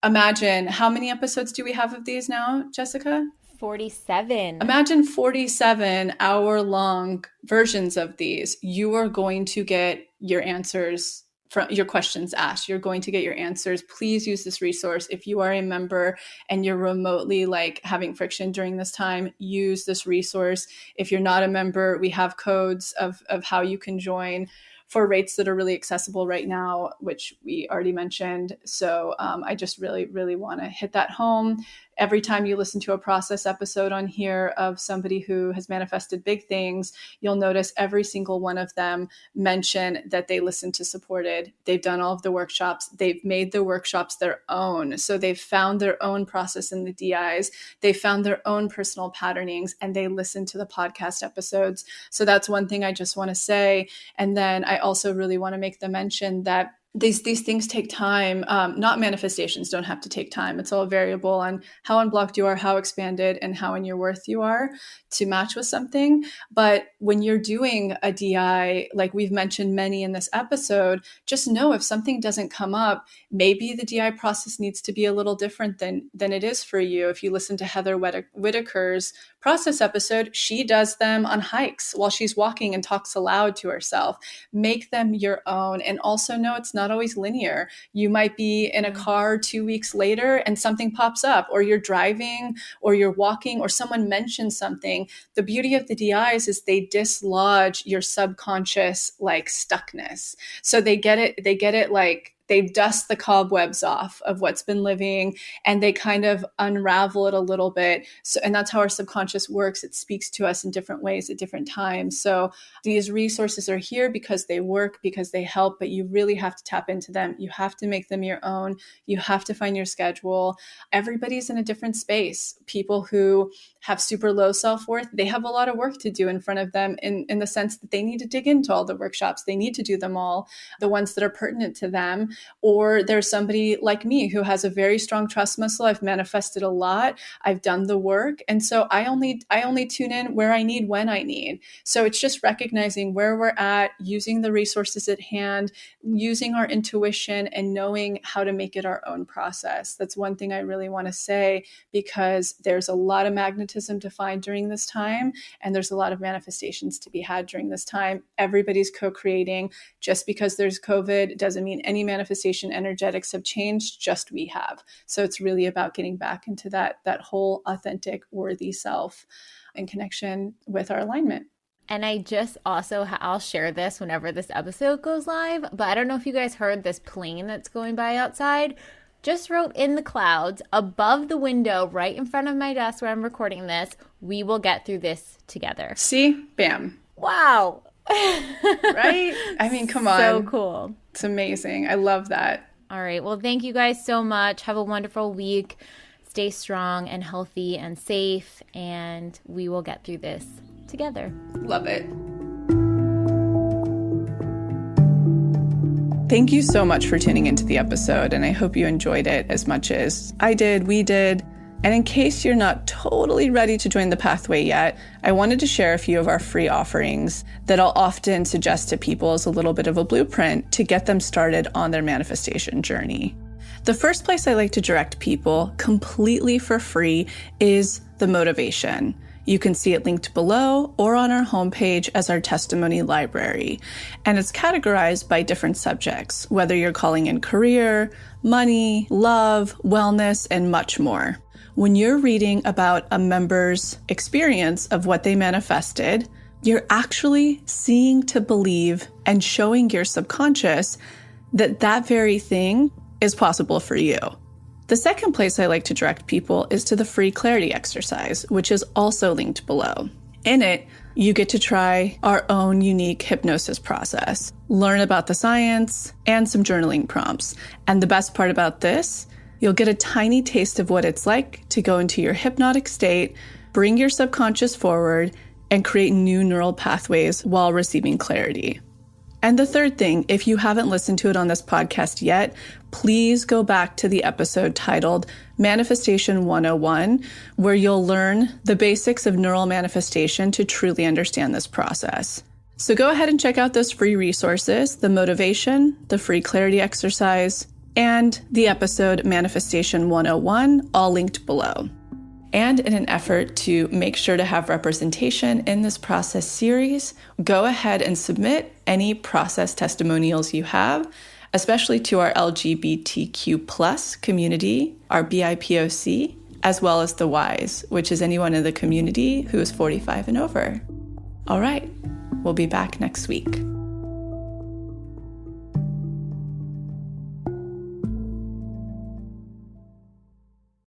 Speaker 1: Imagine, how many episodes do we have of these now, Jessica?
Speaker 3: 47.
Speaker 1: Imagine 47 hour-long versions of these. You are going to get your answers from your questions asked. You're going to get your answers. Please use this resource. If you are a member and you're remotely like having friction during this time, use this resource. If you're not a member, we have codes of how you can join for rates that are really accessible right now, which we already mentioned. So I just really, really want to hit that home. Every time you listen to a process episode on here of somebody who has manifested big things, you'll notice every single one of them mention that they listened to Supported. They've done all of the workshops. They've made the workshops their own. So they've found their own process in the DIs. They found their own personal patternings, and they listen to the podcast episodes. So that's one thing I just want to say. And then I also really want to make the mention that these things take time. Not manifestations don't have to take time. It's all variable on how unblocked you are, how expanded, and how in your worth you are to match with something. But when you're doing a DI, like we've mentioned many in this episode, just know if something doesn't come up, maybe the DI process needs to be a little different than it is for you. If you listen to Heather Whitaker's process episode, she does them on hikes while she's walking and talks aloud to herself. Make them your own. And also know it's not always linear. You might be in a car 2 weeks later and something pops up, or you're driving or you're walking or someone mentions something. The beauty of the DIs is they dislodge your subconscious like stuckness. So they get it like they dust the cobwebs off of what's been living, and they kind of unravel it a little bit. So, and that's how our subconscious works. It speaks to us in different ways at different times. So these resources are here because they work, because they help, but you really have to tap into them. You have to make them your own. You have to find your schedule. Everybody's in a different space. People who have super low self-worth, they have a lot of work to do in front of them in the sense that they need to dig into all the workshops. They need to do them all, the ones that are pertinent to them. Or there's somebody like me who has a very strong trust muscle. I've manifested a lot. I've done the work. And so I only tune in where I need, when I need. So it's just recognizing where we're at, using the resources at hand, using our intuition, and knowing how to make it our own process. That's one thing I really want to say, because there's a lot of magnetism to find during this time. And there's a lot of manifestations to be had during this time. Everybody's co-creating. Just because there's COVID doesn't mean any manifestation energetics have changed, just we have. So it's really about getting back into that whole authentic, worthy self in connection with our alignment.
Speaker 3: And I just also, I'll share this whenever this episode goes live, but I don't know if you guys heard this plane that's going by outside. Just wrote in the clouds above the window right in front of my desk where I'm recording this, "We will get through this together."
Speaker 1: See? Bam.
Speaker 3: Wow.
Speaker 1: Right? I mean, come on.
Speaker 3: So cool.
Speaker 1: It's amazing. I love that.
Speaker 3: All right. Well, thank you guys so much. Have a wonderful week. Stay strong and healthy and safe, and we will get through this together.
Speaker 1: Love it.
Speaker 2: Thank you so much for tuning into the episode, and I hope you enjoyed it as much as I did, we did. And in case you're not totally ready to join the pathway yet, I wanted to share a few of our free offerings that I'll often suggest to people as a little bit of a blueprint to get them started on their manifestation journey. The first place I like to direct people completely for free is the motivation. You can see it linked below or on our homepage as our testimony library. And it's categorized by different subjects, whether you're calling in career, money, love, wellness, and much more. When you're reading about a member's experience of what they manifested, you're actually seeing to believe and showing your subconscious that that very thing is possible for you. The second place I like to direct people is to the free clarity exercise, which is also linked below. In it, you get to try our own unique hypnosis process, learn about the science, and some journaling prompts. And the best part about this, You'll get a tiny taste of what it's like to go into your hypnotic state, bring your subconscious forward, and create new neural pathways while receiving clarity. And the third thing, if you haven't listened to it on this podcast yet, please go back to the episode titled Manifestation 101, where you'll learn the basics of neural manifestation to truly understand this process. So go ahead and check out those free resources, the motivation, the free clarity exercise, and the episode Manifestation 101, all linked below. And in an effort to make sure to have representation in this process series, go ahead and submit any process testimonials you have, especially to our LGBTQ plus community, our BIPOC, as well as the Ys, which is anyone in the community who is 45 and over. All right, we'll be back next week.